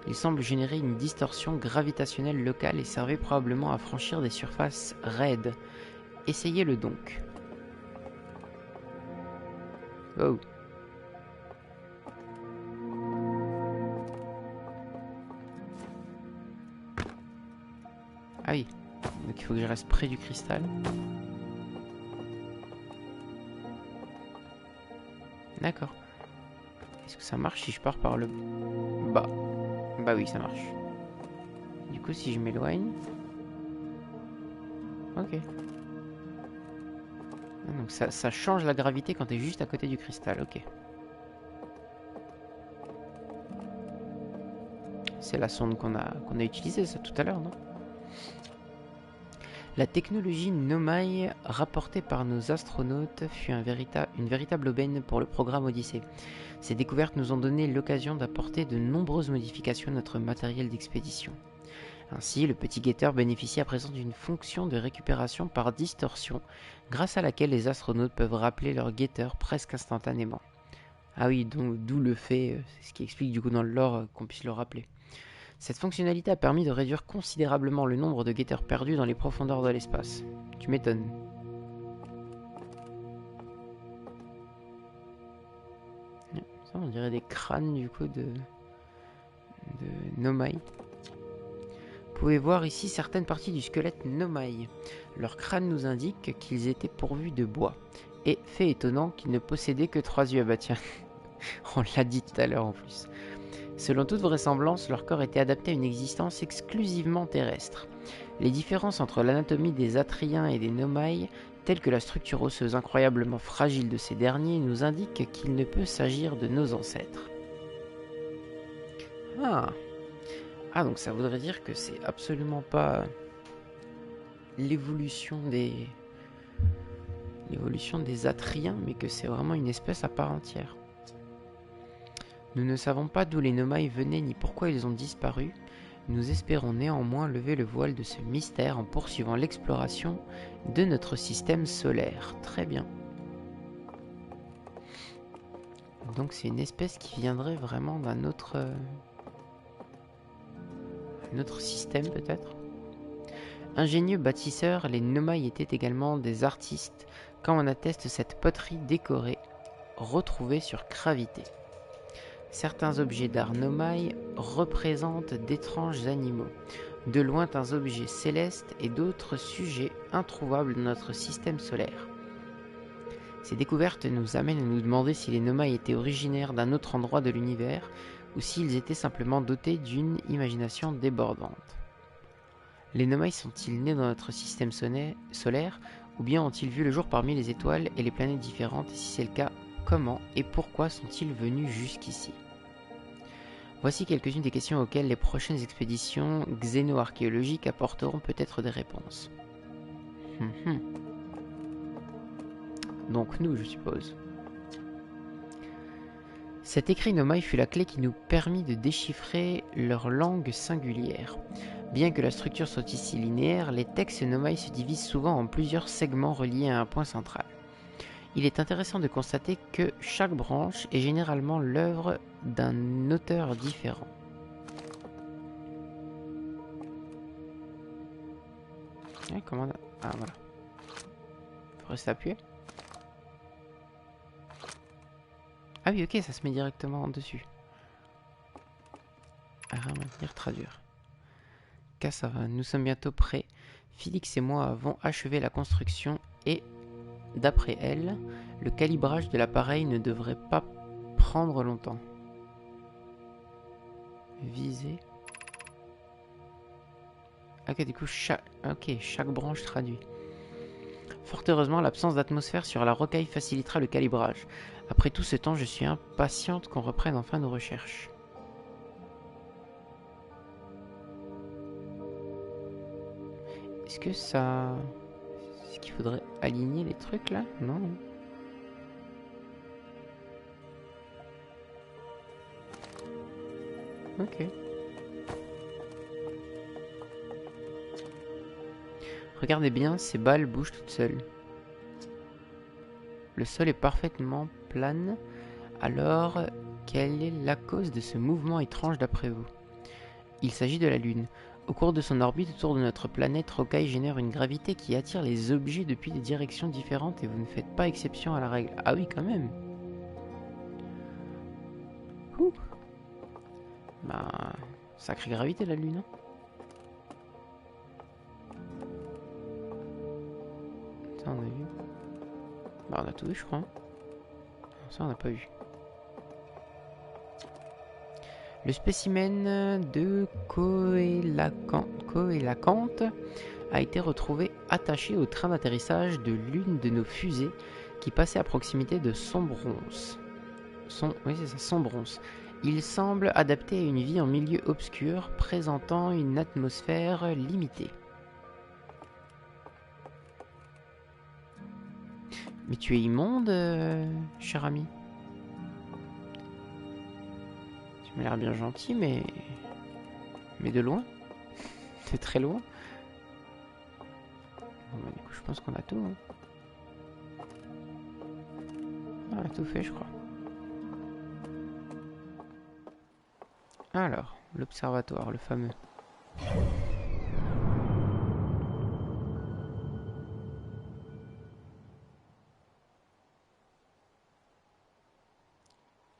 Il semble générer une distorsion gravitationnelle locale et servait probablement à franchir des surfaces raides. Essayez-le donc. Oh. Ah oui, donc il faut que je reste près du cristal. D'accord. Est-ce que ça marche si je pars par le bas? Bah oui, ça marche. Du coup, si je m'éloigne... Ok. Donc ça change la gravité quand t'es juste à côté du cristal, ok. C'est la sonde qu'on a utilisée ça tout à l'heure, non? La technologie Nomai rapportée par nos astronautes fut une véritable aubaine pour le programme Odyssée. Ces découvertes nous ont donné l'occasion d'apporter de nombreuses modifications à notre matériel d'expédition. Ainsi, le petit guetteur bénéficie à présent d'une fonction de récupération par distorsion, grâce à laquelle les astronautes peuvent rappeler leur guetteur presque instantanément. Ah oui, donc d'où le fait, c'est ce qui explique du coup dans le lore qu'on puisse le rappeler. Cette fonctionnalité a permis de réduire considérablement le nombre de guetteurs perdus dans les profondeurs de l'espace. Tu m'étonnes. Ça, on dirait des crânes du coup de Nomai. pouvez voir ici certaines parties du squelette Nomai. Leur crâne nous indique qu'ils étaient pourvus de bois. Et, fait étonnant, qu'ils ne possédaient que 3 yeux. Ah bah tiens, on l'a dit tout à l'heure en plus. Selon toute vraisemblance, leur corps était adapté à une existence exclusivement terrestre. Les différences entre l'anatomie des Atriens et des Nomai, telles que la structure osseuse incroyablement fragile de ces derniers, nous indiquent qu'il ne peut s'agir de nos ancêtres. Ah, donc ça voudrait dire que c'est absolument pas l'évolution des Atriens, mais que c'est vraiment une espèce à part entière. Nous ne savons pas d'où les Nomai venaient ni pourquoi ils ont disparu. Nous espérons néanmoins lever le voile de ce mystère en poursuivant l'exploration de notre système solaire. Très bien. Donc c'est une espèce qui viendrait vraiment d'un autre système peut-être. Ingénieux bâtisseurs, les Nomai étaient également des artistes, comme en atteste cette poterie décorée retrouvée sur Gravité. Certains objets d'art Nomai représentent d'étranges animaux, de lointains objets célestes et d'autres sujets introuvables dans notre système solaire. Ces découvertes nous amènent à nous demander si les Nomai étaient originaires d'un autre endroit de l'univers ou s'ils étaient simplement dotés d'une imagination débordante. Les Nomai sont-ils nés dans notre système solaire ou bien ont-ils vu le jour parmi les étoiles et les planètes différentes, et si c'est le cas, comment et pourquoi sont-ils venus jusqu'ici? Voici quelques-unes des questions auxquelles les prochaines expéditions xéno-archéologiques apporteront peut-être des réponses. Donc nous, je suppose. Cet écrit Nomai fut la clé qui nous permit de déchiffrer leur langue singulière. Bien que la structure soit ici linéaire, les textes Nomai se divisent souvent en plusieurs segments reliés à un point central. Il est intéressant de constater que chaque branche est généralement l'œuvre d'un auteur différent. Comment... Ah voilà. Faut rester appuyé. Ah oui, ok, ça se met directement dessus. Maintenir, traduire. Ça va, nous sommes bientôt prêts. Félix et moi avons achevé la construction et, d'après elle, le calibrage de l'appareil ne devrait pas prendre longtemps. Viser. Ok, du coup, chaque branche traduit. Fort heureusement, l'absence d'atmosphère sur la rocaille facilitera le calibrage. Après tout ce temps, je suis impatiente qu'on reprenne enfin nos recherches. Est-ce que ça... Est-ce qu'il faudrait aligner les trucs là? Non. Ok. Regardez bien, ces balles bougent toutes seules. Le sol est parfaitement plane. Alors, quelle est la cause de ce mouvement étrange d'après vous? Il s'agit de la Lune. Au cours de son orbite autour de notre planète, Rocaille génère une gravité qui attire les objets depuis des directions différentes et vous ne faites pas exception à la règle. Ah oui, quand même. Ouh. Bah, sacrée gravité la Lune. Hein. Ça on a vu. Bah on a tout vu je crois. Ça on n'a pas vu. Le spécimen de Coélacanthe a été retrouvé attaché au train d'atterrissage de l'une de nos fusées qui passait à proximité de Sombronce. Oui, c'est ça, Sombronce. Il semble adapté à une vie en milieu obscur, présentant une atmosphère limitée. Mais tu es immonde, cher ami. Tu m'as l'air bien gentil, mais de loin. De très loin. Bon, bah, du coup, je pense qu'on a tout. Hein. On a tout fait, je crois. Alors, l'observatoire, le fameux.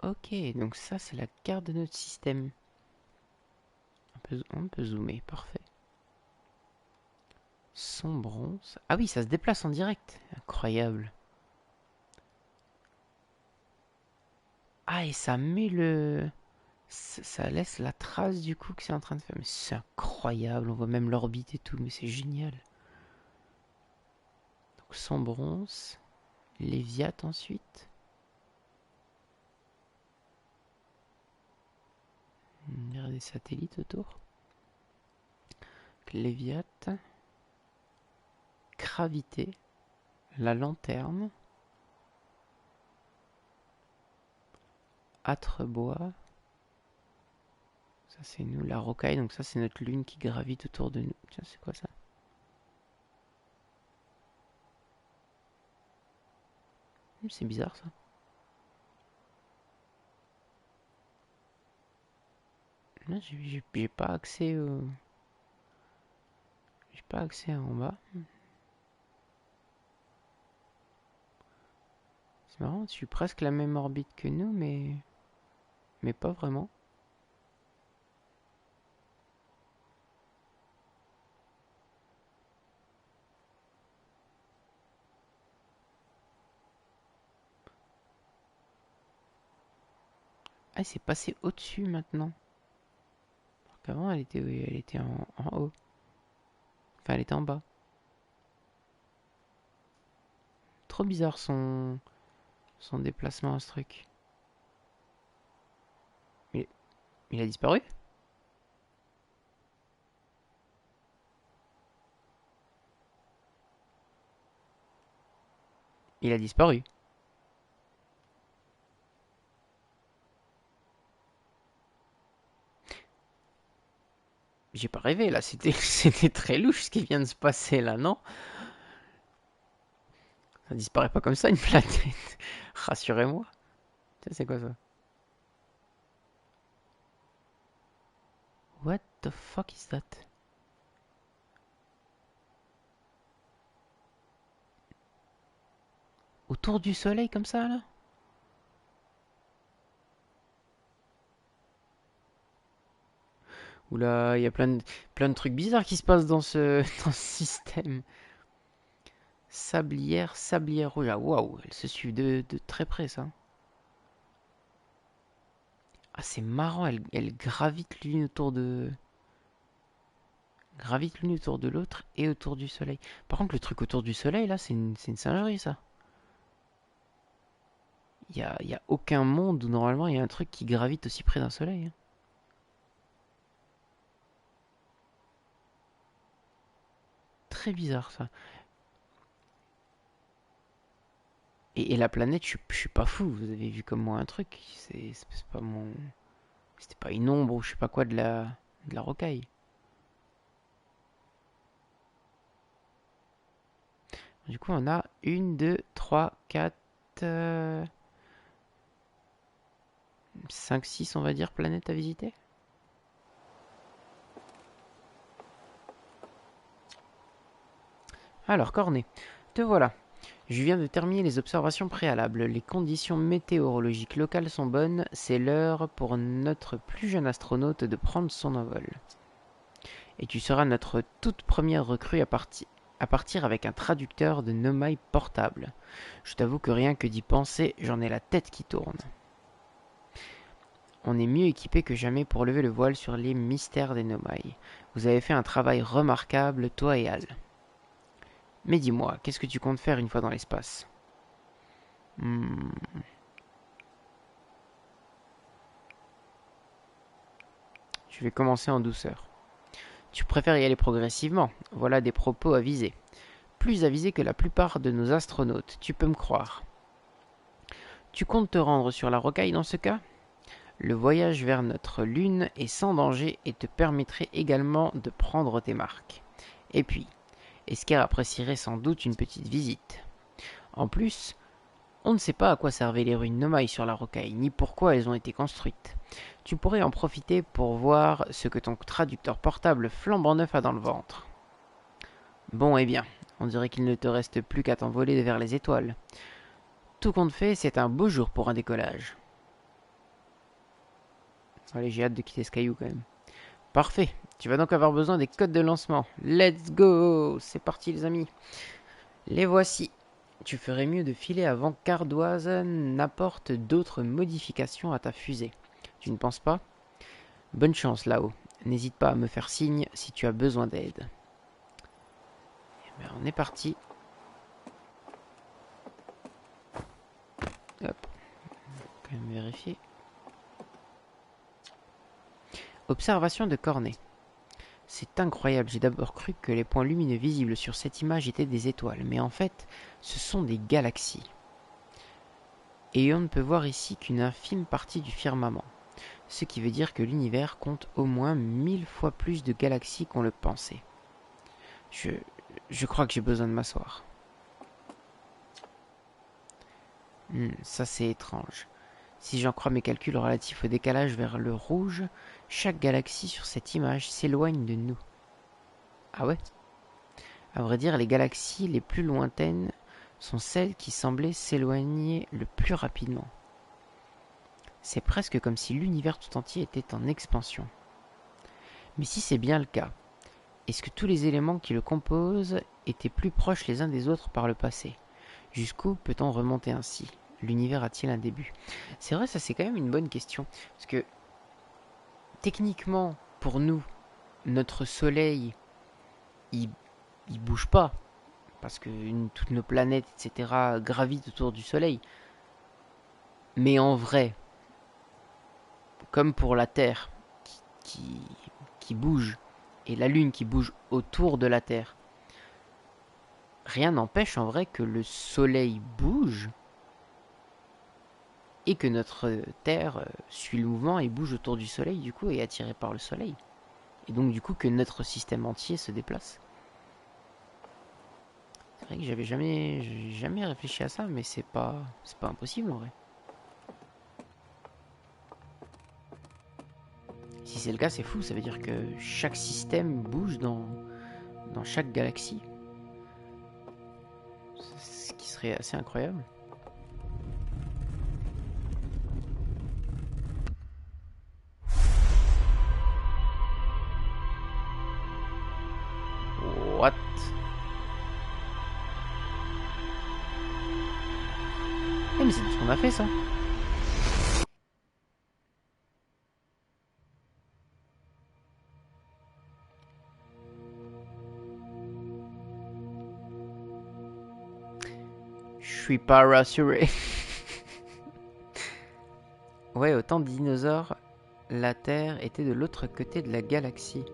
Ok, donc ça c'est la carte de notre système. On peut zoomer, parfait. Son bronze. Ah oui, ça se déplace en direct. Incroyable. Ah, et ça met le... Ça laisse la trace du coup que c'est en train de faire. Mais c'est incroyable. On voit même l'orbite et tout. Mais c'est génial. Donc son bronze. Léviat ensuite. Il y a des satellites autour. Léviat. Gravité. La lanterne. Âtre-bois. Ça c'est nous, la rocaille, donc ça c'est notre lune qui gravite autour de nous. Tiens, c'est quoi ça? C'est bizarre ça. Là, j'ai pas accès au... J'ai pas accès en bas. C'est marrant, je suis presque la même orbite que nous, mais pas vraiment. Ah, c'est passé au-dessus maintenant. Alors qu'avant, elle était en haut. Enfin, elle était en bas. Trop bizarre son déplacement à ce truc. Mais il a disparu? Il a disparu. J'ai pas rêvé là, c'était c'était très louche ce qui vient de se passer là, non? Ça disparaît pas comme ça une planète. Rassurez-moi. C'est quoi ça? What the fuck is that? Autour du soleil comme ça là? Oula, il y a plein de trucs bizarres qui se passent dans dans ce système. Sablière rouge. Ah waouh, elles se suivent de très près ça. Ah c'est marrant, elles gravitent l'une autour de... Gravitent l'une autour de l'autre et autour du soleil. Par contre le truc autour du soleil là, c'est une singerie ça. Y a aucun monde où normalement il y a un truc qui gravite aussi près d'un soleil, hein. Très bizarre ça. Et la planète, je suis pas fou. Vous avez vu comme moi un truc. C'est pas mon... C'était pas une ombre ou je sais pas quoi de la rocaille. Du coup, on a une, deux, trois, quatre, 5, 6, on va dire, planètes à visiter. Alors, Cornet, te voilà. Je viens de terminer les observations préalables. Les conditions météorologiques locales sont bonnes. C'est l'heure pour notre plus jeune astronaute de prendre son envol. Et tu seras notre toute première recrue à partir avec un traducteur de Nomai portable. Je t'avoue que rien que d'y penser, j'en ai la tête qui tourne. On est mieux équipé que jamais pour lever le voile sur les mystères des Nomai. Vous avez fait un travail remarquable, toi et Al. Mais dis-moi, qu'est-ce que tu comptes faire une fois dans l'espace? Hmm. Je vais commencer en douceur. Tu préfères y aller progressivement. Voilà des propos avisés. Plus avisés que la plupart de nos astronautes, tu peux me croire. Tu comptes te rendre sur la rocaille dans ce cas? Le voyage vers notre lune est sans danger et te permettrait également de prendre tes marques. Et puis, Esker apprécierait sans doute une petite visite. En plus, on ne sait pas à quoi servaient les ruines Nomai sur la rocaille, ni pourquoi elles ont été construites. Tu pourrais en profiter pour voir ce que ton traducteur portable flambant neuf a dans le ventre. Bon, eh bien, on dirait qu'il ne te reste plus qu'à t'envoler vers les étoiles. Tout compte fait, c'est un beau jour pour un décollage. Allez, j'ai hâte de quitter ce caillou quand même. Parfait, Tu vas donc avoir besoin des codes de lancement. Let's go! C'est parti les amis. Les voici. Tu ferais mieux de filer avant qu'Ardoise n'apporte d'autres modifications à ta fusée. Tu ne penses pas? Bonne chance là-haut. N'hésite pas à me faire signe si tu as besoin d'aide. Eh bien, on est parti. Hop. Quand même vérifier. Observation de Cornet. C'est incroyable, j'ai d'abord cru que les points lumineux visibles sur cette image étaient des étoiles, mais en fait, ce sont des galaxies. Et on ne peut voir ici qu'une infime partie du firmament, ce qui veut dire que l'univers compte au moins 1000 fois plus de galaxies qu'on le pensait. Je crois que j'ai besoin de m'asseoir. Ça c'est étrange. Si j'en crois mes calculs relatifs au décalage vers le rouge, chaque galaxie sur cette image s'éloigne de nous. Ah ouais? À vrai dire, les galaxies les plus lointaines sont celles qui semblaient s'éloigner le plus rapidement. C'est presque comme si l'univers tout entier était en expansion. Mais si c'est bien le cas, est-ce que tous les éléments qui le composent étaient plus proches les uns des autres par le passé? Jusqu'où peut-on remonter ainsi? L'univers a-t-il un début? C'est vrai, ça c'est quand même une bonne question. Parce que, techniquement, pour nous, notre soleil, il bouge pas. Parce que toutes nos planètes, etc., gravitent autour du soleil. Mais en vrai, comme pour la Terre qui bouge, et la Lune qui bouge autour de la Terre, rien n'empêche en vrai que le soleil bouge et que notre Terre suit le mouvement et bouge autour du soleil du coup et est attirée par le soleil. Et donc du coup que notre système entier se déplace. C'est vrai que j'avais jamais réfléchi à ça, mais c'est pas impossible en vrai. Si c'est le cas, c'est fou, ça veut dire que chaque système bouge dans chaque galaxie. Ce qui serait assez incroyable. What? Eh mais c'est tout ce qu'on a fait ça. Je suis pas rassuré. Ouais, au temps des dinosaures, la Terre était de l'autre côté de la galaxie.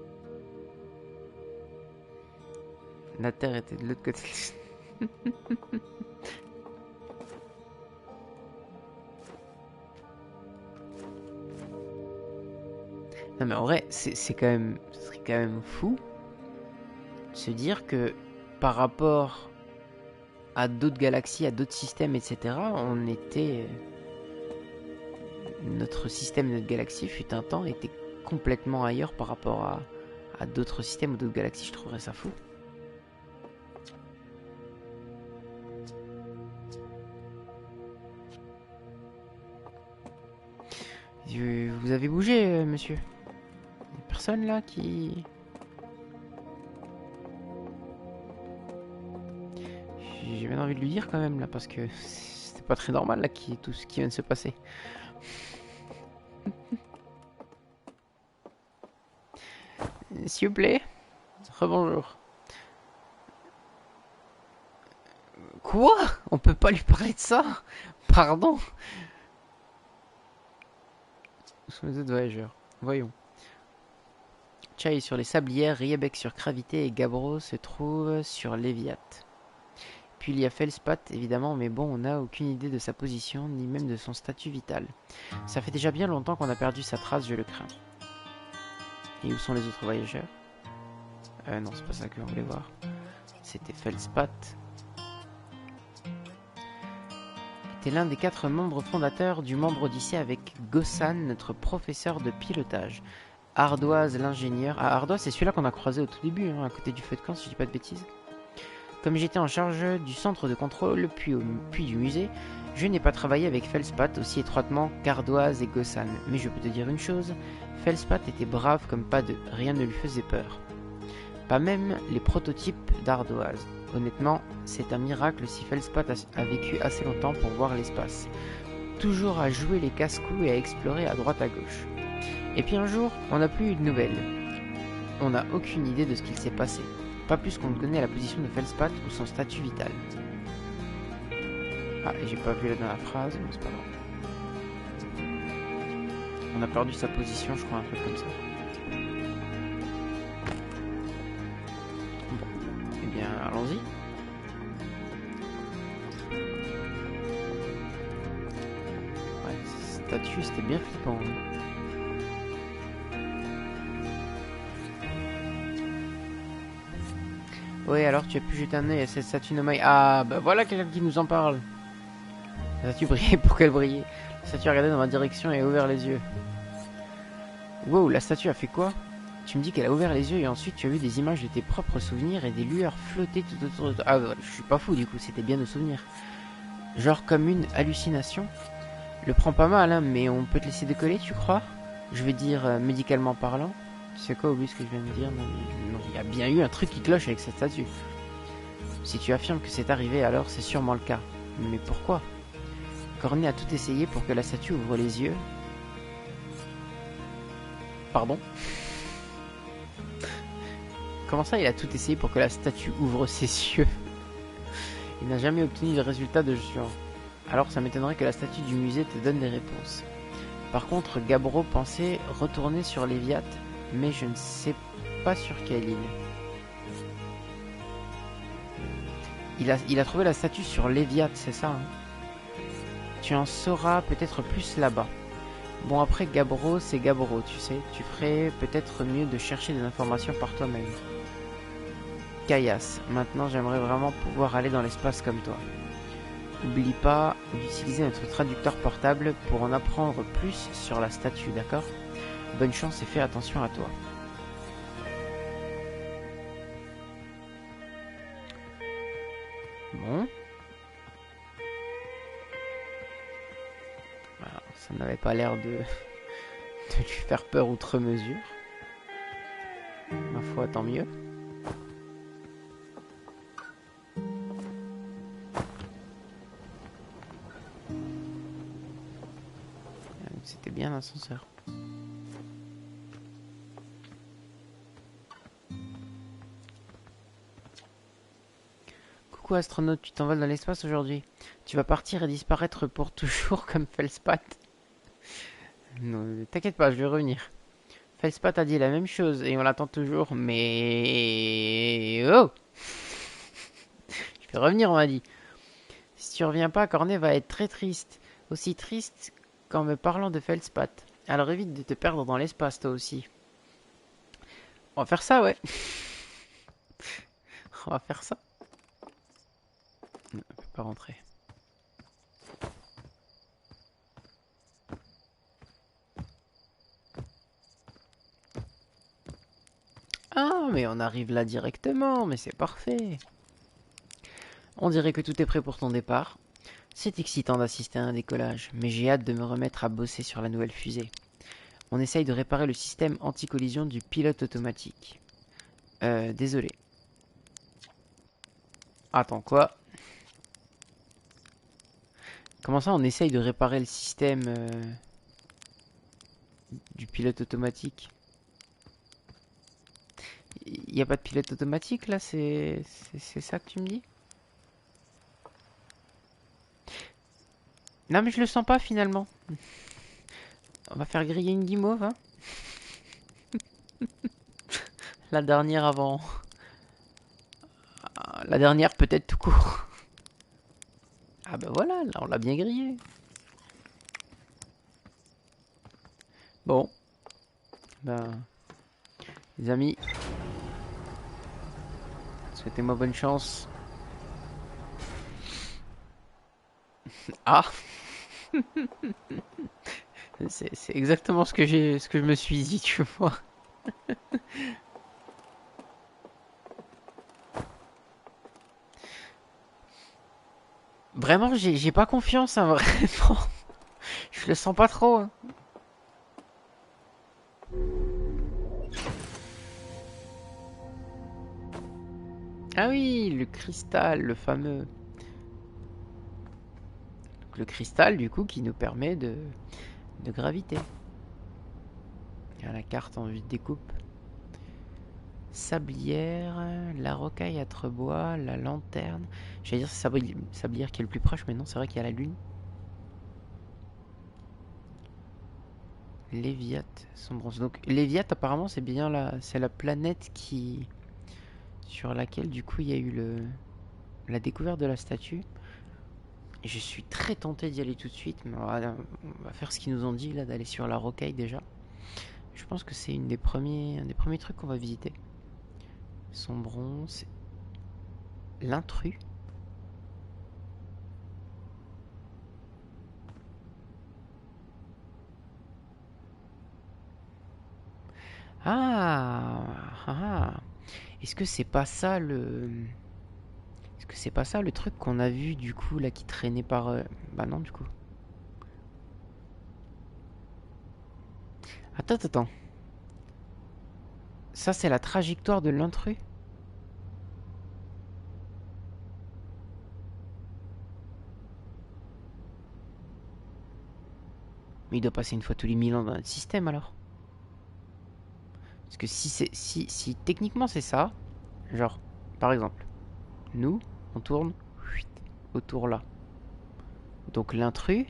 La Terre était de l'autre côté. Non mais en vrai, c'est quand même, ce serait quand même fou de se dire que par rapport à d'autres galaxies, à d'autres systèmes, etc., on était, notre système, notre galaxie fut un temps était complètement ailleurs par rapport à d'autres systèmes ou d'autres galaxies. Je trouverais ça fou. Vous avez bougé, monsieur? Y'a personne là qui... J'ai bien envie de lui dire quand même là, parce que c'était pas très normal là, tout ce qui vient de se passer. S'il vous plaît. Rebonjour. Quoi? On peut pas lui parler de ça? Pardon? Où sont les autres voyageurs? Voyons. Chai sur les sablières, Riebeck sur Gravité et Gabbro se trouvent sur Léviat. Puis il y a Feldspat, évidemment, mais bon, on n'a aucune idée de sa position, ni même de son statut vital. Ça fait déjà bien longtemps qu'on a perdu sa trace, je le crains. Et où sont les autres voyageurs? Non, c'est pas ça que l'on voulait voir. C'était Feldspat. Était l'un des 4 membres fondateurs du membre Odyssée avec Gossan, notre professeur de pilotage. Ardoise, l'ingénieur. Ah, Ardoise, c'est celui-là qu'on a croisé au tout début, hein, à côté du feu de camp, si je dis pas de bêtises. Comme j'étais en charge du centre de contrôle puis du musée, je n'ai pas travaillé avec Feldspath aussi étroitement qu'Ardoise et Gossan. Mais je peux te dire une chose, Feldspath était brave comme pas deux, rien ne lui faisait peur. Pas même les prototypes d'Ardoise. Honnêtement, c'est un miracle si Feldspath a vécu assez longtemps pour voir l'espace. Toujours à jouer les casse-coups et à explorer à droite à gauche. Et puis un jour, on n'a plus eu de nouvelles. On n'a aucune idée de ce qu'il s'est passé. Pas plus qu'on ne connaît la position de Feldspath ou son statut vital. Ah, et j'ai pas vu la dernière phrase, mais c'est pas grave. On a perdu sa position, je crois, un truc comme ça. Bon, eh bien, allons-y. Ouais, cette statue, c'était bien flippant. Ouais, alors tu as pu jeter un œil à cette statue nommée. Ah, bah voilà quelqu'un qui nous en parle. La statue brillait pour qu'elle brillait. La statue a regardé dans ma direction et a ouvert les yeux. Wow, la statue a fait quoi? Tu me dis qu'elle a ouvert les yeux et ensuite tu as vu des images de tes propres souvenirs et des lueurs flotter tout autour de toi. Ah, bah, je suis pas fou du coup, c'était bien nos souvenirs. Genre comme une hallucination? Le prends pas mal, hein, mais on peut te laisser décoller, tu crois? Je vais dire médicalement parlant. Tu sais quoi, oublie ce que je viens de dire? Non, il y a bien eu un truc qui cloche avec cette statue. Si tu affirmes que c'est arrivé, alors c'est sûrement le cas. Mais pourquoi? Cornet a tout essayé pour que la statue ouvre les yeux. Pardon? Comment ça, il a tout essayé pour que la statue ouvre ses yeux? Il n'a jamais obtenu de résultat de ce genre. Alors ça m'étonnerait que la statue du musée te donne des réponses. Par contre, Gabbro pensait retourner sur Léviat, mais je ne sais pas sur quelle île. Il a trouvé la statue sur Léviat, c'est ça, hein? Tu en sauras peut-être plus là-bas. Bon, après, Gabbro, c'est Gabbro, tu sais. Tu ferais peut-être mieux de chercher des informations par toi-même. Caillasse, maintenant j'aimerais vraiment pouvoir aller dans l'espace comme toi. N'oublie pas d'utiliser notre traducteur portable pour en apprendre plus sur la statue, d'accord? Bonne chance et fais attention à toi. Bon. Alors, ça n'avait pas l'air de lui faire peur outre mesure. Ma foi, tant mieux. C'était bien l'ascenseur. Coucou astronaute, tu t'envoles dans l'espace aujourd'hui. Tu vas partir et disparaître pour toujours comme Feldspath. Non, t'inquiète pas, je vais revenir. Feldspath a dit la même chose et on l'attend toujours, mais... Oh! Je vais revenir, on m'a dit. Si tu reviens pas, Cornet va être très triste. Aussi triste qu'en me parlant de Feldspath. Alors évite de te perdre dans l'espace, toi aussi. On va faire ça, ouais. On va faire ça. Non, on peut pas rentrer. Ah, mais on arrive là directement, mais c'est parfait. On dirait que tout est prêt pour ton départ. C'est excitant d'assister à un décollage, mais j'ai hâte de me remettre à bosser sur la nouvelle fusée. On essaye de réparer le système anti-collision du pilote automatique. Désolé. Attends, quoi? Comment ça, on essaye de réparer le système du pilote automatique? Il n'y a pas de pilote automatique là, c'est ça que tu me dis? Non mais je le sens pas finalement. On va faire griller une guimauve, hein? La dernière avant... La dernière peut-être tout court. Ah bah voilà, là on l'a bien grillé. Bon. Ben... Les amis... Souhaitez-moi bonne chance. Ah! C'est exactement ce que je me suis dit, tu vois. Vraiment, j'ai pas confiance, hein, vraiment. Je le sens pas trop, hein. Ah oui, le cristal, le fameux. Le cristal, du coup, qui nous permet de graviter. Il y a la carte en vue de découpe. Sablière, la rocaille à Trebois, la lanterne. J'allais dire c'est Sablière qui est le plus proche, mais non, c'est vrai qu'il y a la lune. Léviat, son bronze. Donc Léviat, apparemment, c'est bien c'est la planète sur laquelle, du coup, il y a eu la découverte de la statue. Et je suis très tenté d'y aller tout de suite, mais on va faire ce qu'ils nous ont dit là, d'aller sur la rocaille déjà. Je pense que c'est un des premiers trucs qu'on va visiter. Son bronze, l'intrus. Ah, ah, ah. Est-ce que c'est pas ça Est-ce que c'est pas ça le truc qu'on a vu du coup là qui traînait par. Bah non, du coup. Attends. Ça, c'est la trajectoire de l'intrus? Mais il doit passer une fois tous les 1000 ans dans notre système alors. Parce que si techniquement c'est ça, genre, par exemple, nous, on tourne autour là. Donc l'intrus,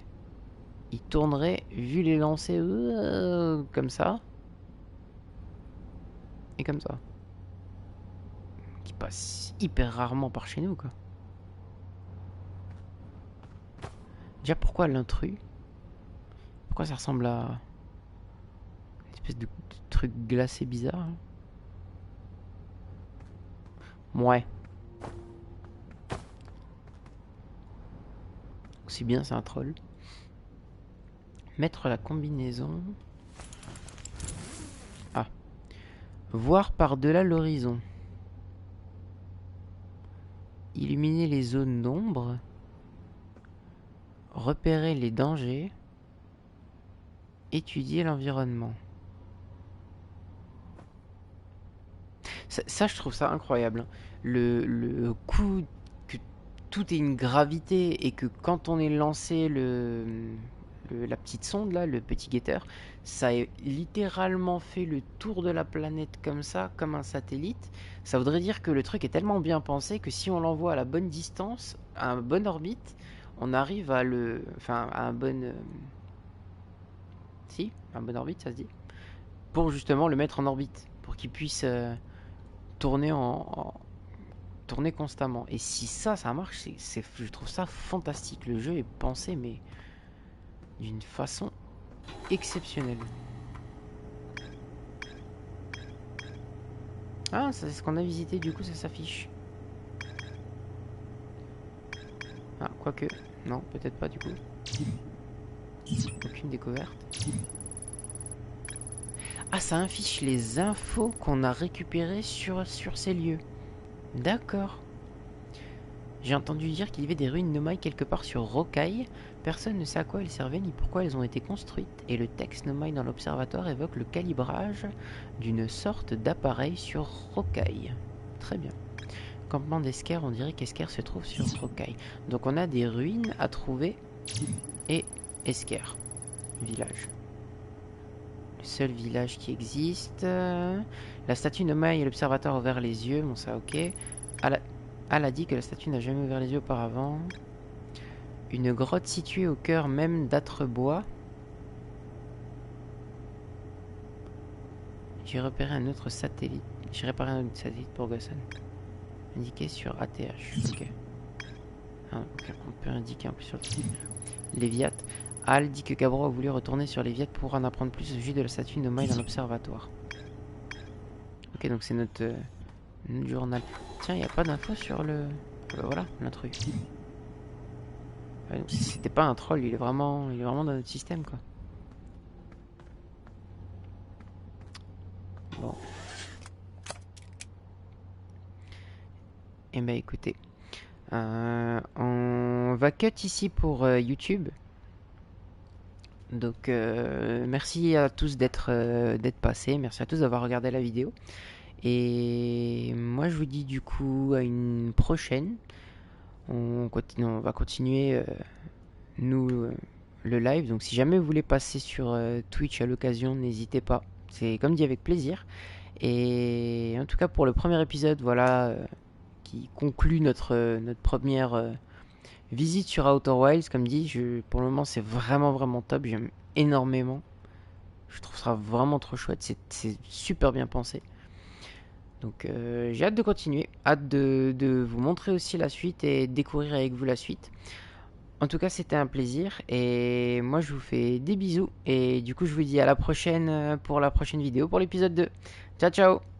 il tournerait, vu les lancers, comme ça, et comme ça. Qui passe hyper rarement par chez nous, quoi. Déjà, pourquoi l'intrus? Pourquoi ça ressemble à une espèce de truc glacé bizarre, hein? Ouais. Aussi bien, c'est un troll. Mettre la combinaison. Ah. Voir par-delà l'horizon. Illuminer les zones d'ombre. Repérer les dangers. Étudier l'environnement. Ça, je trouve ça incroyable, hein. Le coup que tout est une gravité et que quand on est lancé la petite sonde là, le petit guetteur, ça a littéralement fait le tour de la planète comme ça, comme un satellite. Ça voudrait dire que le truc est tellement bien pensé que si on l'envoie à la bonne distance, à une bonne orbite, on arrive enfin, à un bon, si, un bon orbite, ça se dit, pour justement le mettre en orbite, pour qu'il puisse tourner tourner constamment. Et si ça marche, je trouve ça fantastique. Le jeu est pensé, mais d'une façon exceptionnelle. Ah, ça, c'est ce qu'on a visité, du coup, ça s'affiche. Ah, quoique. Non, peut-être pas, du coup. Aucune découverte. Ah, ça affiche les infos qu'on a récupérées sur ces lieux. D'accord. J'ai entendu dire qu'il y avait des ruines Nomai quelque part sur Rocaille. Personne ne sait à quoi elles servaient ni pourquoi elles ont été construites, et le texte Nomai dans l'observatoire évoque le calibrage d'une sorte d'appareil sur Rocaille. Très bien. Campement d'Esker, on dirait qu'Esker se trouve sur Rocaille. Donc on a des ruines à trouver et Esker, village. Le seul village qui existe. La statue Nomai et l'observatoire ont ouvert les yeux, bon ça ok. Elle a dit que la statue n'a jamais ouvert les yeux auparavant. Une grotte située au cœur même d'Atrebois. J'ai repéré un autre satellite. J'ai réparé un autre satellite pour Gossan. Indiqué sur ATH. Ok. Ah, okay. On peut indiquer un peu sur le site. Léviat. Al dit que Gabro a voulu retourner sur Léviat pour en apprendre plus au sujet de la statue Nomai dans l'observatoire. Ok, donc c'est notre journal. Tiens, il n'y a pas d'infos sur le... voilà, l'intrus. Ouais, c'était pas un troll, il est vraiment dans notre système, quoi. Bon. Eh ben écoutez, On va cut ici pour YouTube. Donc merci à tous d'être passés, merci à tous d'avoir regardé la vidéo. Et moi je vous dis du coup à une prochaine. On va continuer le live. Donc si jamais vous voulez passer sur Twitch à l'occasion, n'hésitez pas. C'est comme dit avec plaisir. Et en tout cas pour le premier épisode, voilà, qui conclut notre première visite sur Outer Wilds. Comme dit, pour le moment c'est vraiment vraiment top. J'aime énormément. Je trouve ça vraiment trop chouette. C'est super bien pensé. Donc j'ai hâte de continuer, hâte de vous montrer aussi la suite et de découvrir avec vous la suite. En tout cas, c'était un plaisir et moi je vous fais des bisous et du coup je vous dis à la prochaine pour la prochaine vidéo pour l'épisode 2. Ciao ciao.